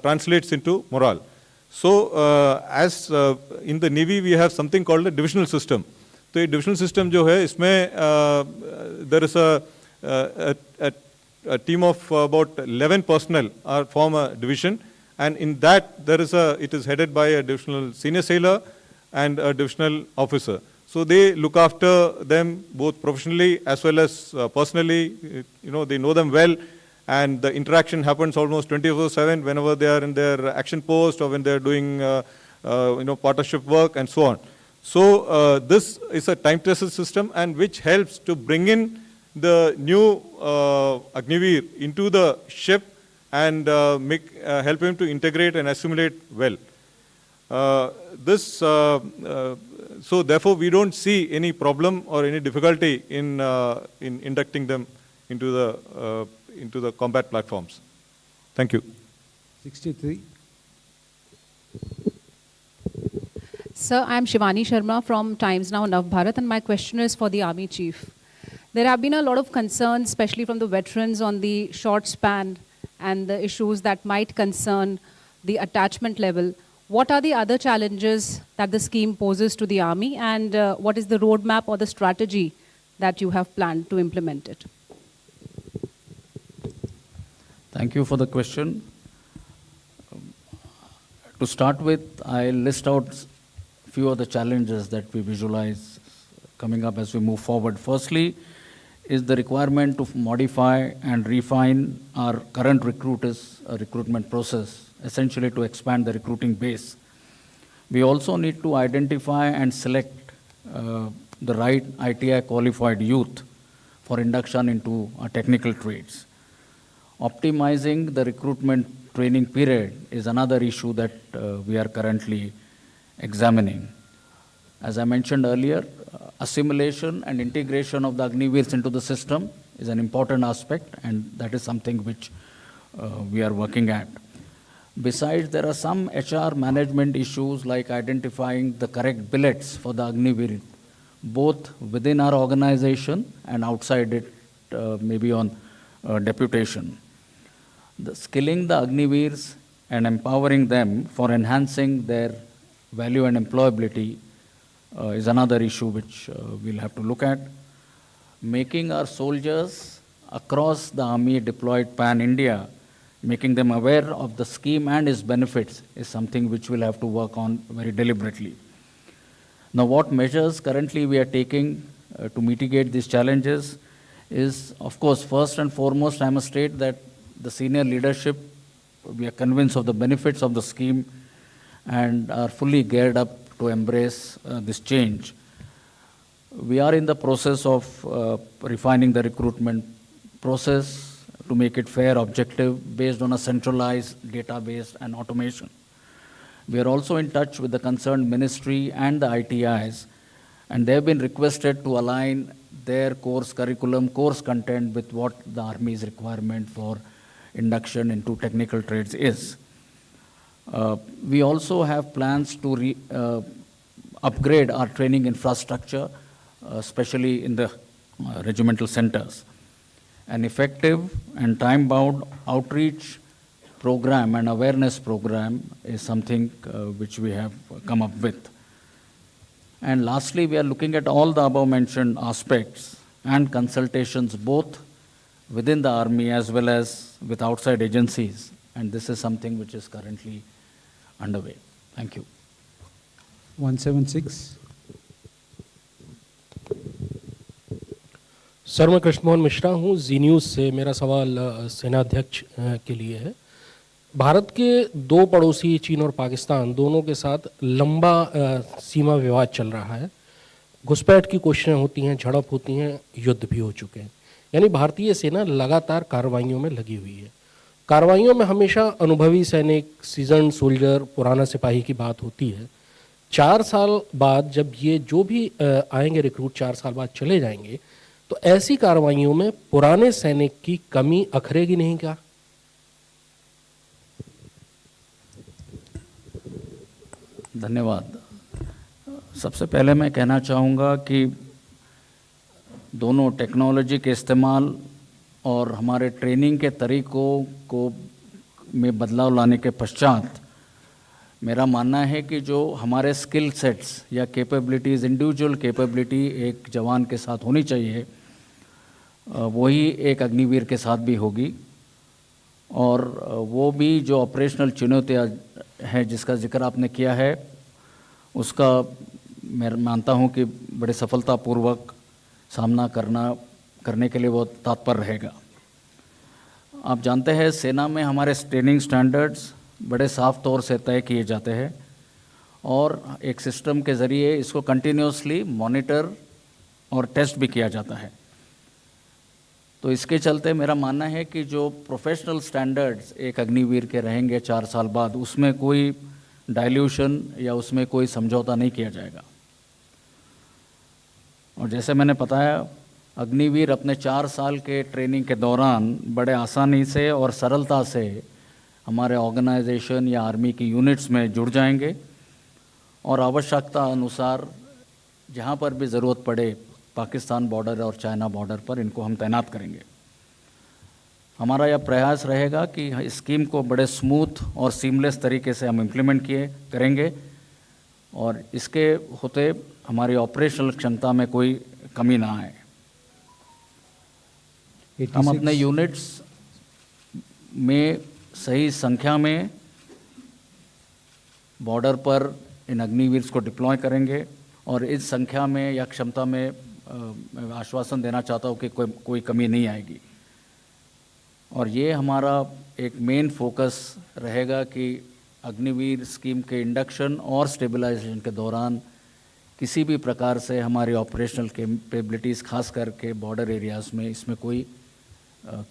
translates into morale. So as in the Navy we have something called a divisional system. तो ये divisional system जो है, इसमें there is a team of about 11 personnel form a division, and in that there is it is headed by a divisional senior sailor and a divisional officer. So they look after them both professionally as well as personally. They know them well, and the interaction happens almost 24/7 whenever they are in their action post or when they are doing partnership work and so on. So this is a time-tested system, and which helps to bring in the new Agniveer into the ship and help him to integrate and assimilate well. So therefore, we don't see any problem or any difficulty in inducting them into the combat platforms. Thank you. 63. Sir, I am Shivani Sharma from Times Now Nav Bharat, and my question is for the Army Chief. There have been a lot of concerns, especially from the veterans, on the short span and the issues that might concern the attachment level. What are the other challenges that the scheme poses to the Army, and what is the roadmap or the strategy that you have planned to implement it? Thank you for the question. To start with, I'll list out a few of the challenges that we visualize coming up as we move forward. Firstly, is the requirement to modify and refine our current recruitment process, essentially to expand the recruiting base. We also need to identify and select the right ITI qualified youth for induction into our technical trades. Optimizing the recruitment training period is another issue that we are currently examining. As I mentioned earlier, assimilation and integration of the Agniveers into the system is an important aspect, and that is something which we are working at. Besides, there are some HR management issues like identifying the correct billets for the Agniveer, both within our organization and outside it, maybe on deputation. The skilling the Agniveers and empowering them for enhancing their value and employability is another issue which we'll have to look at. Making our soldiers across the Army deployed pan-India, making them aware of the scheme and its benefits is something which we'll have to work on very deliberately. Now, what measures currently we are taking to mitigate these challenges is, of course, first and foremost, I must state that the senior leadership, we are convinced of the benefits of the scheme and are fully geared up to embrace this change. We are in the process of refining the recruitment process to make it fair, objective, based on a centralized database and automation. We are also in touch with the concerned ministry and the ITIs, and they have been requested to align their course curriculum, course content with what the Army's requirement for induction into technical trades is. We also have plans to upgrade our training infrastructure, especially in the regimental centers. An effective and time-bound outreach program and awareness program is something which we have come up with. And lastly, we are looking at all the above-mentioned aspects and consultations both within the Army as well as with outside agencies, and this is something which is currently underway. Thank you. 176. Sir, मैं कृष्णमोहन मिश्रा हूँ, जी news से। मेरा सवाल सेनाध्यक्ष के लिए है। भारत के दो पड़ोसी चीन और पाकिस्तान दोनों के साथ लंबा सीमा विवाद चल रहा है। घुसपैठ की कोशिशें होती हैं, झड़प होती हैं, युद्ध भी हो चुके हैं। यानी भारतीय सेना लगातार कार्रवाइयों में लगी हुई है। कार्रवाइयों में हमेशा अनुभवी सैनिक, सीजन सोल्जर, पुराना सिपाही की बात होती है। 4 साल बाद जब ये जो भी आएंगे रिक्रूट 4 साल बाद चले जाएंगे, तो ऐसी कार्रवाइयों में पुराने सैनिक की कमी अखरेगी नहीं क्या? धन्यवाद। सबसे पहले मैं कहना चाहूँगा कि दोनों टेक्नोलॉजी के इस्तेमाल और हमारे ट्रेनिंग के तरीकों को में बदलाव लाने के पश्चात मेरा मानना है कि जो हमारे स्किल सेट्स या कैपेबिलिटीज़, इंडिविजुअल कैपेबिलिटी एक जवान के साथ होनी चाहिए, वही एक अग्निवीर के साथ भी होगी। और वो भी जो ऑपरेशनल चुनौतियाँ हैं जिसका जिक्र आपने किया है, उसका मैं मानता हूं कि बड़े सफलतापूर्वक सामना करने के लिए वो तत्पर रहेगा। आप जानते हैं सेना में हमारे ट्रेनिंग स्टैंडर्ड्स बड़े साफ तौर से तय किए जाते हैं और एक सिस्टम के ज़रिए इसको कंटिन्यूसली मॉनिटर और टेस्ट भी किया जाता है। तो इसके चलते मेरा मानना है कि जो प्रोफेशनल स्टैंडर्ड्स एक अग्निवीर के रहेंगे 4 साल बाद, उसमें कोई डाइल्यूशन या उसमें कोई समझौता नहीं किया जाएगा। और जैसे मैंने बताया, अग्निवीर अपने 4 साल के ट्रेनिंग के दौरान बड़े आसानी से और सरलता से हमारे ऑर्गेनाइजेशन या आर्मी की यूनिट्स में जुड़ जाएंगे और आवश्यकता अनुसार जहाँ पर भी ज़रूरत पड़े पाकिस्तान बॉर्डर और चाइना बॉर्डर पर इनको हम तैनात करेंगे। हमारा यह प्रयास रहेगा कि इस स्कीम को बड़े स्मूथ और सीमलेस तरीके से हम इम्प्लीमेंट करेंगे और इसके होते हमारी ऑपरेशनल क्षमता में कोई कमी ना आए। हम अपने यूनिट्स में सही संख्या में बॉर्डर पर इन अग्निवीर्स को डिप्लॉय करेंगे और इस संख्या में या क्षमता में मैं आश्वासन देना चाहता हूँ कि कोई कमी नहीं आएगी। और ये हमारा एक मेन फोकस रहेगा कि अग्निवीर स्कीम के इंडक्शन और स्टेबलाइजेशन के दौरान किसी भी प्रकार से हमारी ऑपरेशनल कैपेबिलिटीज़ खास करके बॉर्डर एरियाज़ में इसमें कोई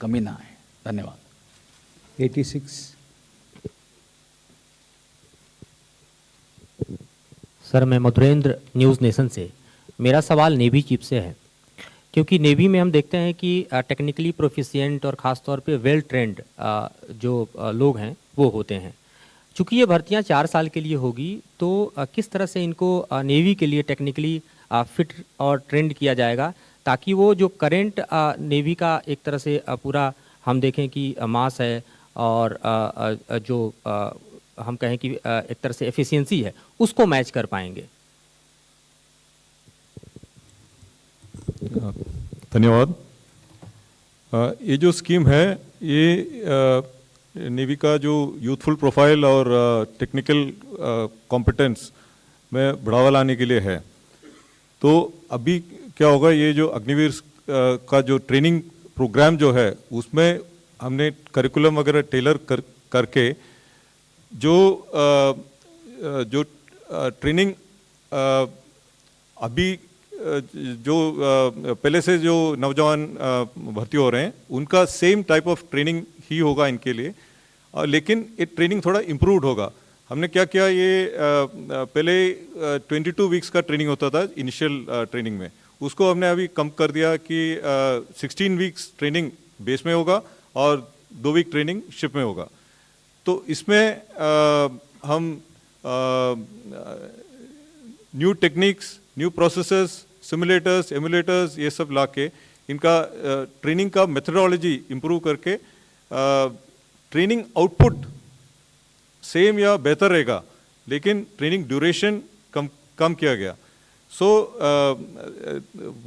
कमी ना आए। धन्यवाद। 86। सर, मैं मधुरेंद्र न्यूज़ नेशन से। मेरा सवाल नेवी चीफ से है, क्योंकि नेवी में हम देखते हैं कि टेक्निकली प्रोफिशिएंट और ख़ास तौर पे वेल ट्रेंड जो लोग हैं वो होते हैं। चूँकि ये भर्तियां 4 साल के लिए होगी, तो किस तरह से इनको नेवी के लिए टेक्निकली फिट और ट्रेंड किया जाएगा ताकि वो जो करेंट नेवी का एक तरह से पूरा हम देखें कि मास है और जो हम कहें कि एक तरह से एफिशिएंसी है, उसको मैच कर पाएंगे। धन्यवाद। ये जो स्कीम है ये नेवी का जो यूथफुल प्रोफाइल और टेक्निकल कॉम्पिटेंस में बढ़ावा लाने के लिए है। तो अभी क्या होगा, ये जो अग्निवीर का जो ट्रेनिंग प्रोग्राम जो है उसमें हमने करिकुलम वगैरह टेलर करके जो ट्रेनिंग अभी जो पहले से जो नौजवान भर्ती हो रहे हैं उनका सेम टाइप ऑफ ट्रेनिंग ही होगा इनके लिए, लेकिन ये ट्रेनिंग थोड़ा इम्प्रूव्ड होगा। हमने क्या किया, ये पहले 22 वीक्स का ट्रेनिंग होता था इनिशियल ट्रेनिंग में, उसको हमने अभी कम कर दिया कि 16 वीक्स ट्रेनिंग बेस में होगा और 2 वीक ट्रेनिंग शिप में होगा। तो इसमें हम new techniques, new processes, simulators, emulators, ये सब लाके इनका ट्रेनिंग का मेथडोलॉजी इम्प्रूव करके ट्रेनिंग आउटपुट सेम या बेहतर रहेगा, लेकिन ट्रेनिंग ड्यूरेशन कम किया गया। So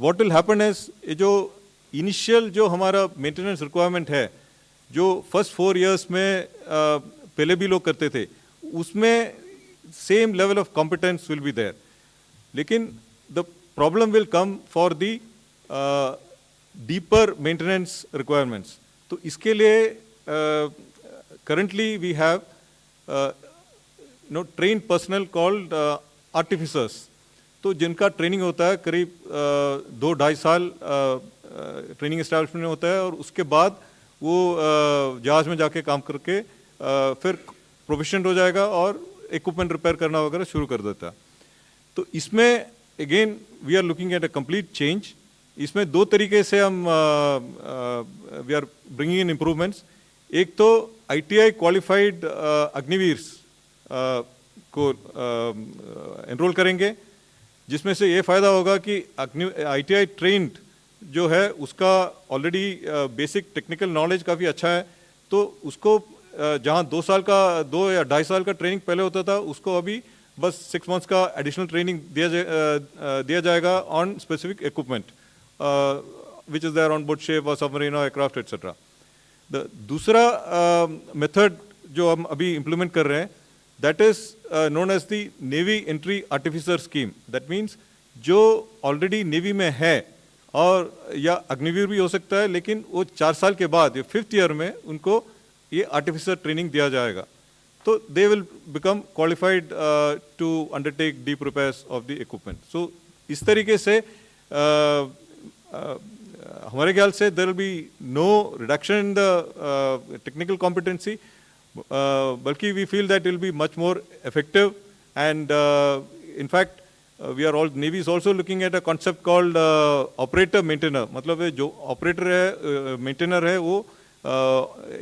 what will happen is, ये जो इनिशियल जो हमारा मेंटेनेंस रिक्वायरमेंट है, जो फर्स्ट 4 इयर्स में पहले भी लोग करते थे, उसमें same level of competence will be there, लेकिन the problem will come for the deeper maintenance requirements. तो इसके लिए currently we have trained personnel called artificers, तो जिनका ट्रेनिंग होता है करीब 2-2.5 साल ट्रेनिंग एस्टैब्लिशमेंट में होता है, और उसके बाद वो जहाज में जाके काम करके फिर प्रोफेशनल हो जाएगा और इक्विपमेंट रिपेयर करना वगैरह शुरू कर देता है। तो इसमें again we are looking at a complete change. इसमें 2 तरीके से हम we are bringing in improvements. एक तो ITI क्वालिफाइड अग्निवीर्स को एनरोल करेंगे, जिसमें से ये फ़ायदा होगा कि ITI ट्रेंड जो है उसका ऑलरेडी बेसिक टेक्निकल नॉलेज काफ़ी अच्छा है, तो उसको जहाँ 2 या 2.5 साल का ट्रेनिंग पहले होता था, उसको अभी बस 6 मंथ्स का एडिशनल ट्रेनिंग दिया जाएगा on specific equipment which is there on board ship और सबमरीन और एयरक्राफ्ट एट्सेट्रा। दूसरा मेथड जो हम अभी इम्प्लीमेंट कर रहे हैं, that is known as the Navy Entry Artificer Scheme. That means जो ऑलरेडी नेवी में है और या अग्निवीर भी हो सकता है, लेकिन वो 4 साल के बाद या 5th ईयर में उनको ये आर्टिफिसर ट्रेनिंग दिया जाएगा, तो they will become qualified to undertake deep repairs of the equipment. So इस तरीके से हमारे ख्याल से there will be no reduction in the technical competency, बल्कि we feel that will be much more effective. And in fact we are all, Navy is also looking at a concept called operator maintainer. मतलब है जो operator है, maintainer है, वो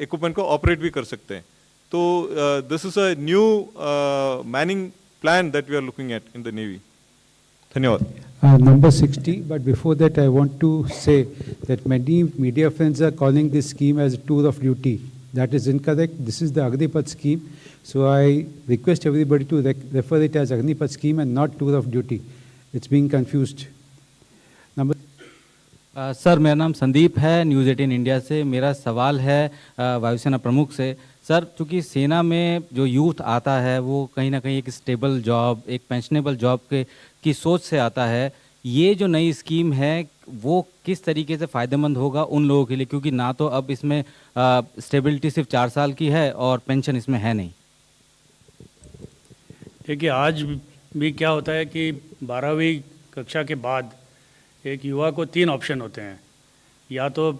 equipment को operate भी कर सकते हैं. तो this is a new manning plan that we are looking at in the Navy. धन्यवाद. Number 60, but before that I want to say that many media friends are calling this scheme as a tour of duty. That is incorrect. This is the Agnipath scheme. So I request everybody to refer it as Agnipath scheme and not tour of duty. It's being confused. Number sir, मेरा नाम संदीप है, news 18 India से. मेरा सवाल है वायुसेना प्रमुख से. सर, चूँकि सेना में जो यूथ आता है वो कहीं ना कहीं एक स्टेबल जॉब, एक पेंशनेबल जॉब की सोच से आता है, ये जो नई स्कीम है वो किस तरीके से फ़ायदेमंद होगा उन लोगों के लिए, क्योंकि ना तो अब इसमें स्टेबिलिटी सिर्फ 4 साल की है और पेंशन इसमें है नहीं. देखिए, आज भी क्या होता है कि 12वीं कक्षा के बाद एक युवा को 3 ऑप्शन होते हैं. या तो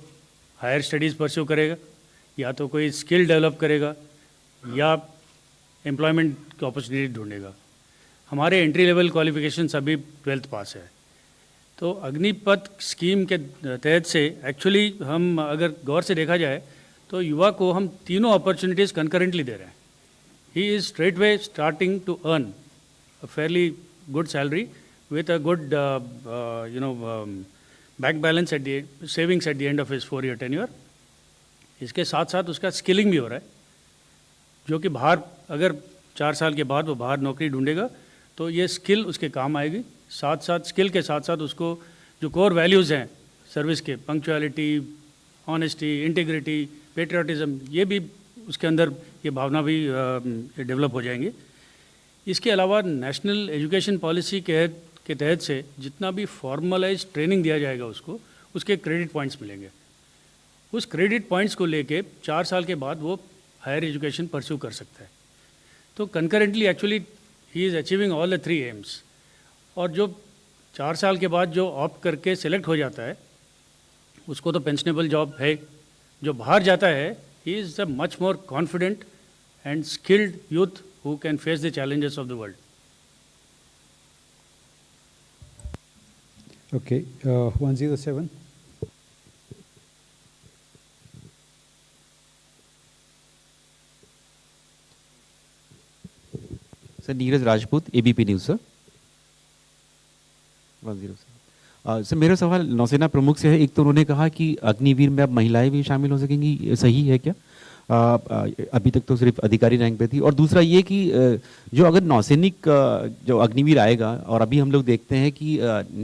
हायर स्टडीज़ परस्यू करेगा, या तो कोई स्किल डेवलप करेगा, या एम्प्लॉयमेंट की अपॉर्चुनिटी ढूंढेगा. हमारे एंट्री लेवल क्वालिफिकेशन अभी 12th पास है. तो अग्निपथ स्कीम के तहत से एक्चुअली हम अगर गौर से देखा जाए तो युवा को हम तीनों अपॉर्चुनिटीज़ कंकरेंटली दे रहे हैं. He is straightway starting to earn a fairly good salary with a good, bank balance at the savings at the end of his 4-year tenure. इसके साथ साथ उसका स्किलिंग भी हो रहा है, जो कि बाहर अगर 4 साल के बाद वो बाहर नौकरी ढूंढेगा तो ये स्किल उसके काम आएगी. साथ साथ स्किल के साथ साथ उसको जो कोर वैल्यूज़ हैं सर्विस के, पंक्चुअलिटी, ऑनेस्टी, इंटीग्रिटी, पेट्रियाटिज़म, ये भी उसके अंदर ये भावना भी डेवलप हो जाएंगे. इसके अलावा नेशनल एजुकेशन पॉलिसी के तहत से जितना भी फॉर्मलाइज ट्रेनिंग दिया जाएगा उसको, उसके क्रेडिट पॉइंट्स मिलेंगे. उस क्रेडिट पॉइंट्स को लेके 4 साल के बाद वो हायर एजुकेशन परस्यू कर सकता है. तो concurrently actually he is achieving all the 3 AIIMS. और जो 4 साल के बाद जो ऑप्ट करके सिलेक्ट हो जाता है उसको तो पेंशनेबल जॉब है. जो बाहर जाता है he is a much more confident and skilled youth who can face the challenges of the world. Okay, 107. Sir, Neeraj Rajput, ABP news. Sir 107. Sir, मेरा सवाल नौसेना प्रमुख से है. एक तो उन्होंने कहा कि अग्निवीर में अब महिलाएं भी शामिल हो सकेंगी, सही है क्या? अभी तक तो सिर्फ अधिकारी रैंक पे थी. और दूसरा ये कि जो अगर नौसैनिक जो अग्निवीर आएगा, और अभी हम लोग देखते हैं कि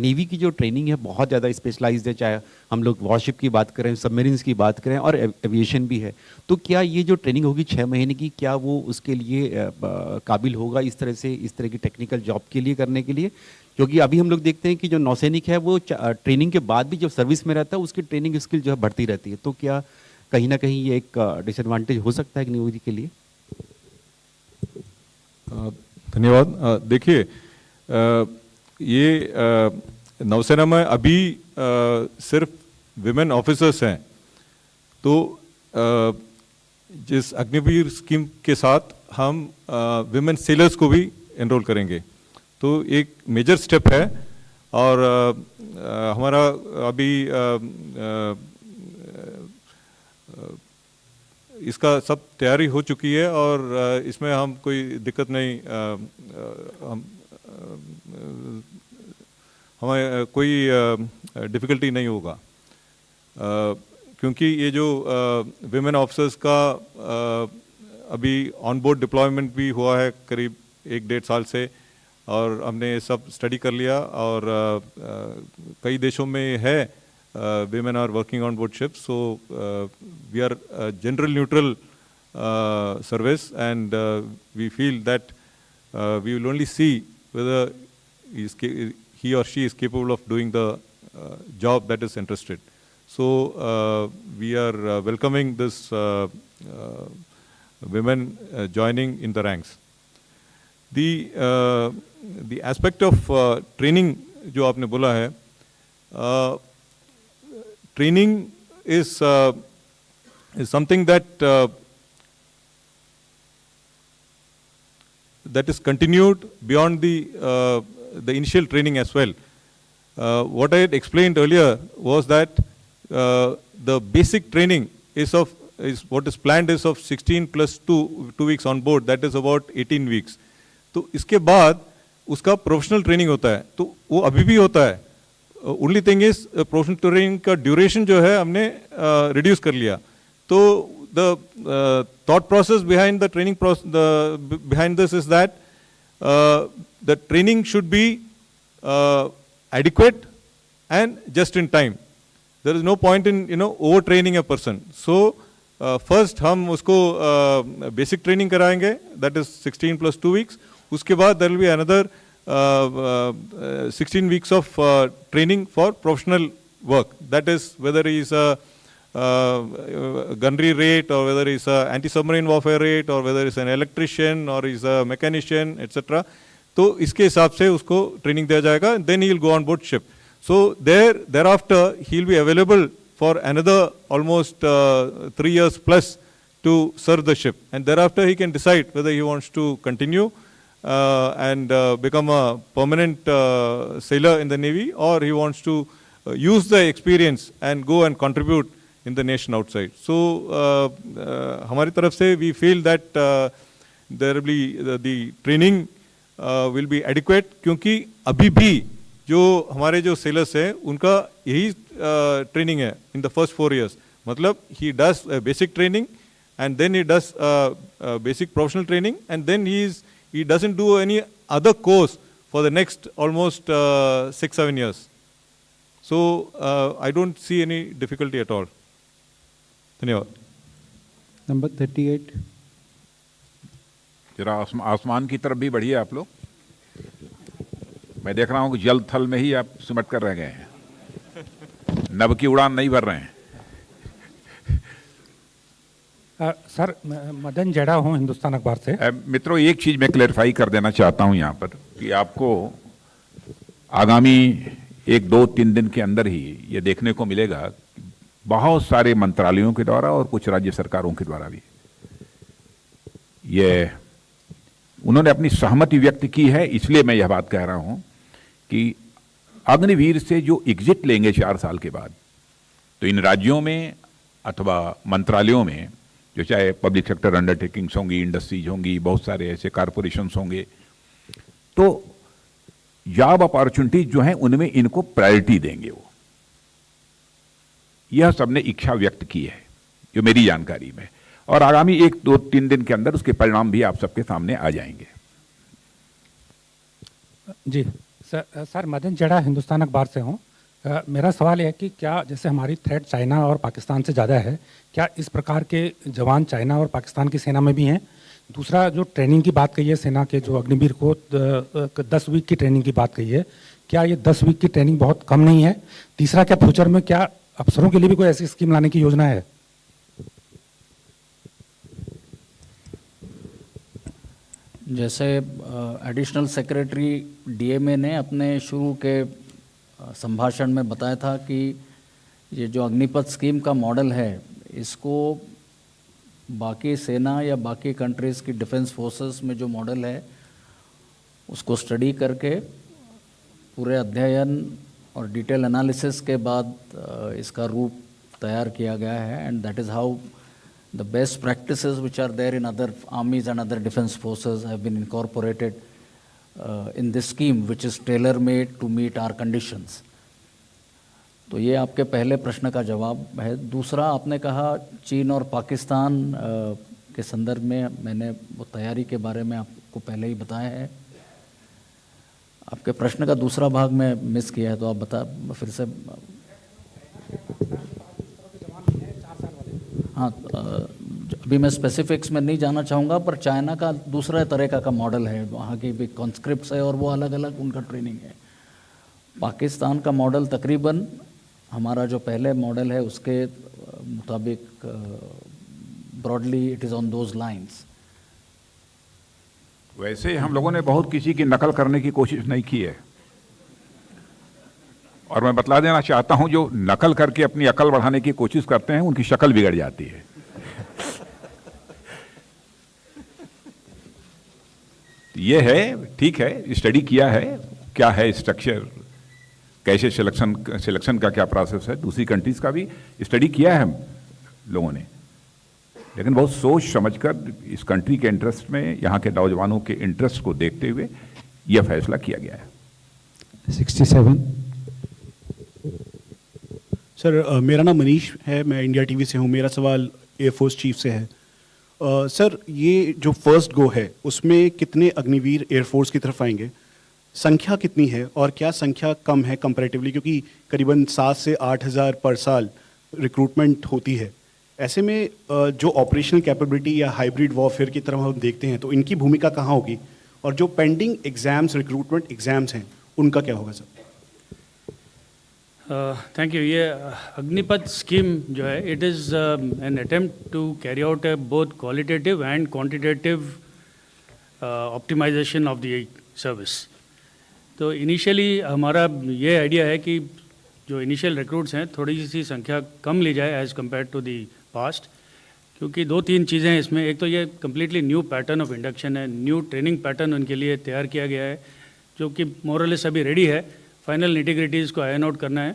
नेवी की जो ट्रेनिंग है बहुत ज़्यादा स्पेशलाइज्ड है, चाहे हम लोग वॉरशिप की बात करें, सबमरीन्स की बात करें, और एविएशन भी है. तो क्या ये जो ट्रेनिंग होगी 6 महीने की, क्या वो उसके लिए काबिल होगा इस तरह की टेक्निकल जॉब के लिए करने के लिए? क्योंकि अभी हम लोग देखते हैं कि जो नौसैनिक है वो ट्रेनिंग के बाद भी जब सर्विस में रहता है उसकी ट्रेनिंग स्किल जो है बढ़ती रहती है. तो क्या कहीं ना कहीं ये एक डिसएडवांटेज हो सकता है अग्निवीर के लिए? धन्यवाद. देखिए, ये नौसेना में अभी सिर्फ विमेन ऑफिसर्स हैं. तो जिस अग्निवीर स्कीम के साथ हम विमेन सेलर्स को भी एनरोल करेंगे, तो एक मेजर स्टेप है. और हमारा अभी इसका सब तैयारी हो चुकी है और इसमें हम कोई दिक्कत नहीं, हमें कोई डिफ़िकल्टी नहीं होगा. क्योंकि ये जो विमेन ऑफिसर्स का अभी ऑन बोर्ड डिप्लॉयमेंट भी हुआ है करीब 1-1.5 साल से, और हमने सब स्टडी कर लिया. और कई देशों में है women are working on board ships, so we are gender neutral service, and we feel that we will only see whether he or she is capable of doing the job that is interested. So we are welcoming this women joining in the ranks. The aspect of training जो आपने बोला है, training is something that is continued beyond the initial training as well. What I had explained earlier was that the basic training is what is planned is of 16 plus 2 weeks on board, that is about 18 weeks. तो इसके बाद उसका professional training होता है, तो वो अभी भी होता है. Only thing is professional training का ड्यूरेशन जो है हमने रिड्यूस कर लिया. तो the thought process behind the training behind this is that the training should be adequate and just in time. There is no point in over training a person. So first हम उसको basic training कराएंगे, that is 16 plus 2 weeks. उसके बाद there will be another 16 weeks of training for professional work. That is whether he is a gunnery rate, or whether he is a anti-submarine warfare rate, or whether he is an electrician, or he is a mechanician, etc. तो इसके हिसाब से उसको training दिया जाएगा. Then he will go on board ship. So thereafter he will be available for another almost 3 years plus to serve the ship, and thereafter he can decide whether he wants to continue and become a permanent sailor in the Navy, or he wants to use the experience and go and contribute in the nation outside. So हमारी तरफ से we feel that there will be the training will be adequate, क्योंकि अभी भी जो हमारे जो sailors हैं उनका यही training है in the first 4 years. मतलब he does basic training, and then he does basic professional training, and then he doesn't do any other course for the next almost 6-7 years. So I don't see any difficulty at all. धन्यवाद. Number 38. जरा आसमान की तरफ भी बढ़िए आप लोग. मैं देख रहा हूं कि जल थल में ही आप सिमट कर रह गए हैं, नभ की उड़ान नहीं भर रहे हैं. सर, मदन जेड़ा हूं हिंदुस्तान अखबार से. मित्रों, एक चीज मैं क्लैरिफाई कर देना चाहता हूं यहां पर कि आपको आगामी 1-2-3 दिन के अंदर ही ये देखने को मिलेगा बहुत सारे मंत्रालयों के द्वारा और कुछ राज्य सरकारों के द्वारा भी ये उन्होंने अपनी सहमति व्यक्त की है. इसलिए मैं यह बात कह रहा हूं कि अग्निवीर से जो एग्जिट लेंगे 4 साल के बाद, तो इन राज्यों में अथवा मंत्रालयों में, जो चाहे पब्लिक सेक्टर अंडरटेकिंग्स होंगी, इंडस्ट्रीज होंगी, बहुत सारे ऐसे कॉरपोरेशंस होंगे, तो जॉब अपॉर्चुनिटीज जो हैं उनमें इनको प्रायोरिटी देंगे. वो यह सबने इच्छा व्यक्त की है जो मेरी जानकारी में, और आगामी 1-2-3 दिन के अंदर उसके परिणाम भी आप सबके सामने आ जाएंगे. जी सर, मदन जेड़ा हिंदुस्तान अखबार से हूँ. मेरा सवाल है कि क्या जैसे हमारी थ्रेट चाइना और पाकिस्तान से ज़्यादा है, क्या इस प्रकार के जवान चाइना और पाकिस्तान की सेना में भी हैं? दूसरा, जो ट्रेनिंग की बात कही है सेना के, जो अग्निवीर को 10 वीक की ट्रेनिंग की बात कही है, क्या ये 10 वीक की ट्रेनिंग बहुत कम नहीं है? तीसरा, क्या फ्यूचर में क्या अफसरों के लिए भी कोई ऐसी स्कीम लाने की योजना है? जैसे एडिशनल सेक्रेटरी डीएमए ने अपने शुरू के संभाषण में बताया था कि ये जो अग्निपथ स्कीम का मॉडल है, इसको बाकी सेना या बाकी कंट्रीज़ की डिफेंस फोर्सेस में जो मॉडल है उसको स्टडी करके पूरे अध्ययन और डिटेल एनालिसिस के बाद इसका रूप तैयार किया गया है. And that is how the best practices which are there in other armies and other defense forces have been incorporated in this scheme, which is tailor made to meet our conditions. तो ये आपके पहले प्रश्न का जवाब है. दूसरा, आपने कहा चीन और पाकिस्तान के संदर्भ में, मैंने वो तैयारी के बारे में आपको पहले ही बताया है. आपके प्रश्न का दूसरा भाग में मिस किया है, तो आप बता फिर से. हाँ, अभी मैं स्पेसिफिक्स में नहीं जाना चाहूँगा, पर चाइना का दूसरा तरीका का मॉडल है, वहाँ के भी कॉन्स्क्रिप्ट्स है और वो अलग अलग उनका ट्रेनिंग है। पाकिस्तान का मॉडल तकरीबन हमारा जो पहले मॉडल है उसके मुताबिक broadly it is on those lines. वैसे हम लोगों ने बहुत किसी की नकल करने की कोशिश नहीं की है, और मैं बतला देना चाहता हूं, जो नकल करके अपनी अकल बढ़ाने की कोशिश करते हैं उनकी शक्ल बिगड़ जाती है। ये है, ठीक है, स्टडी किया है, क्या है स्ट्रक्चर, कैसे सिलेक्शन का क्या प्रोसेस है, दूसरी कंट्रीज का भी स्टडी किया है हम लोगों ने, लेकिन बहुत सोच समझकर इस कंट्री के इंटरेस्ट में, यहाँ के नौजवानों के इंटरेस्ट को देखते हुए यह फैसला किया गया है। 67। सर मेरा नाम मनीष है, मैं इंडिया टीवी से हूँ। मेरा सवाल एयरफोर्स चीफ से है। सर ये जो फर्स्ट गो है उसमें कितने अग्निवीर एयरफोर्स की तरफ आएंगे, संख्या कितनी है, और क्या संख्या कम है कंपैरेटिवली, क्योंकि करीबन 7 से 8 हज़ार पर साल रिक्रूटमेंट होती है। ऐसे में जो ऑपरेशनल कैपेबिलिटी या हाइब्रिड वॉरफेयर की तरफ हम देखते हैं तो इनकी भूमिका कहाँ होगी, और जो पेंडिंग एग्जाम्स, रिक्रूटमेंट एग्जाम्स हैं, उनका क्या होगा सर? Thank you. ये अग्निपथ स्कीम जो है, it is an attempt to carry out both qualitative and quantitative optimisation of the service. तो इनिशियली हमारा ये आइडिया है कि जो इनिशियल रिक्रूट्स हैं थोड़ी सी संख्या कम ली जाए as compared to the past, क्योंकि 2-3 चीज़ें हैं इसमें। एक तो ये completely new pattern of induction है, न्यू ट्रेनिंग पैटर्न उनके लिए तैयार किया गया है, जो कि मोरलेस अभी रेडी है, फाइनल निटिग्रिटीज़ को आयन आउट करना है।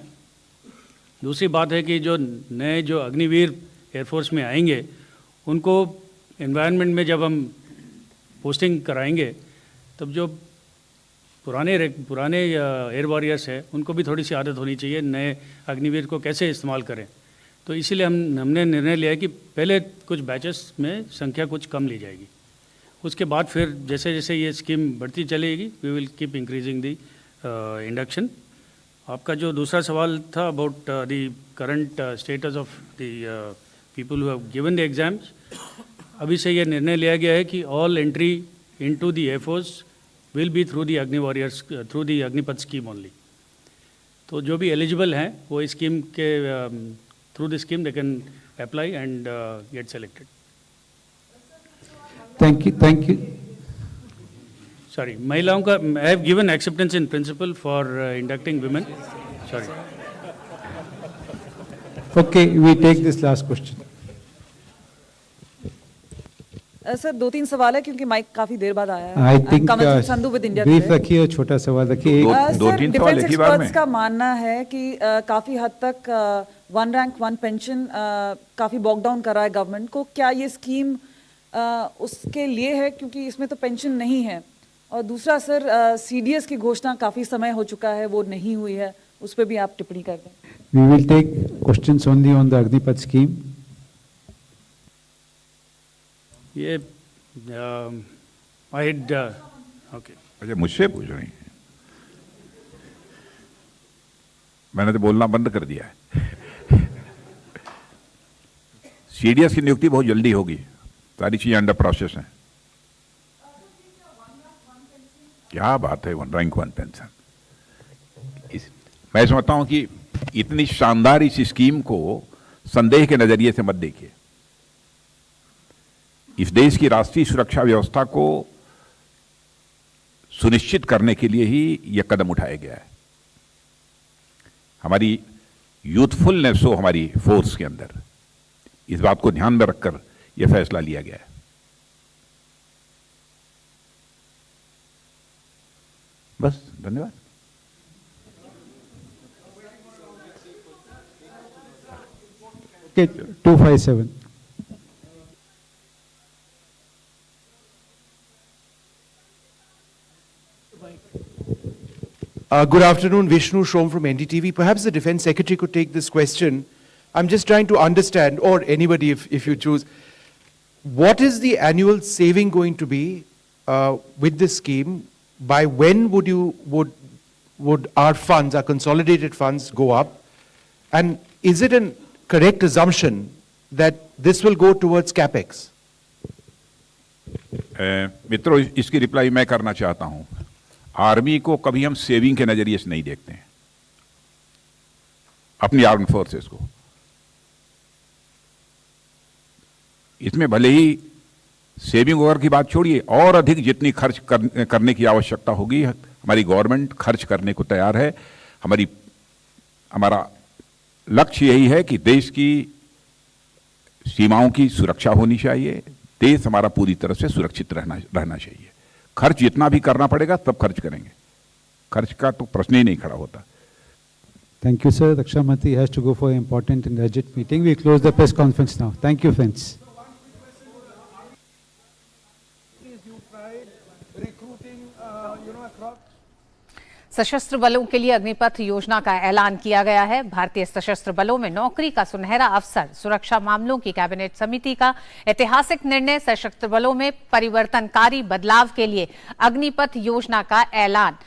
दूसरी बात है कि जो नए जो अग्निवीर एयरफोर्स में आएंगे उनको एनवायरनमेंट में जब हम पोस्टिंग कराएंगे तब जो पुराने एयर वॉरियर्स है उनको भी थोड़ी सी आदत होनी चाहिए नए अग्निवीर को कैसे इस्तेमाल करें। तो इसीलिए हमने निर्णय लिया है कि पहले कुछ बैचेस में संख्या कुछ कम ली जाएगी, उसके बाद फिर जैसे जैसे ये स्कीम बढ़ती चलेगी we will keep increasing the induction. आपका जो दूसरा सवाल था about the current status of the people who have given the exams, अभी से ये निर्णय लिया गया है कि all entry into the air force will be through the Agniwarriors, through the Agnipath scheme only. तो जो भी एलिजिबल हैं वो इस स्कीम के through the scheme they can apply and get selected. Thank you. Sorry, महिलाओं का I have given acceptance in principle for inducting women. Sorry. Okay, we take this last question. Sir 2-3 सवाल है क्योंकि mic काफी देर बाद आया है। I think Sandhu with India brief रखिए और छोटा सवाल रखिए। दो-तीन सवाल एक ही बार में। का मानना है कि काफी हद तक वन रैंक वन पेंशन काफी बॉक डाउन कर रहा है गवर्नमेंट को। क्या ये स्कीम उसके लिए है, क्योंकि इसमें तो पेंशन नहीं है? और दूसरा सर सीडीएस की घोषणा काफी समय हो चुका है, वो नहीं हुई है, उस पर भी आप टिप्पणी कर दें। We will take questions only on the Agnipath scheme. ये ओके, अच्छा मुझसे पूछ रही हैं, मैंने तो बोलना बंद कर दिया है। सीडीएस की नियुक्ति बहुत जल्दी होगी, सारी चीजें अंडर प्रोसेस हैं। क्या बात है, 1 रैंक 1 पेंशन। मैं समझता हूं कि इतनी शानदार इस स्कीम को संदेह के नजरिए से मत देखिए। इस देश की राष्ट्रीय सुरक्षा व्यवस्था को सुनिश्चित करने के लिए ही यह कदम उठाया गया है। हमारी यूथफुलनेस हो हमारी फोर्स के अंदर, इस बात को ध्यान में रखकर यह फैसला लिया गया है। बस, धन्यवाद। Okay, 257. Good afternoon, Vishnu Shom from NDTV. Perhaps the Defense Secretary could take this question. I'm just trying to understand, or anybody if you choose, what is the annual saving going to be with this scheme? By when would our funds, our consolidated funds, go up? And is it a correct assumption that this will go towards capex? मित्रों, इसकी reply मैं करना चाहता हूं। Army को कभी हम saving के नजरिए से नहीं देखते हैं, अपनी आर्म फोर्सेस को। इसमें भले ही सेविंग ओवर की बात छोड़िए, और अधिक जितनी खर्च करने की आवश्यकता होगी, हमारी गवर्नमेंट खर्च करने को तैयार है। हमारा लक्ष्य यही है कि देश की सीमाओं की सुरक्षा होनी चाहिए, देश हमारा पूरी तरह से सुरक्षित रहना चाहिए। खर्च जितना भी करना पड़ेगा तब खर्च करेंगे, खर्च का तो प्रश्न ही नहीं खड़ा होता। Thank you, sir. Raksha Mantri has to go for an important and urgent meeting. We close the press conference now. Thank you, friends. सशस्त्र बलों के लिए अग्निपथ योजना का ऐलान किया गया है। भारतीय सशस्त्र बलों में नौकरी का सुनहरा अवसर, सुरक्षा मामलों की कैबिनेट समिति का ऐतिहासिक निर्णय, सशस्त्र बलों में परिवर्तनकारी बदलाव के लिए अग्निपथ योजना का ऐलान।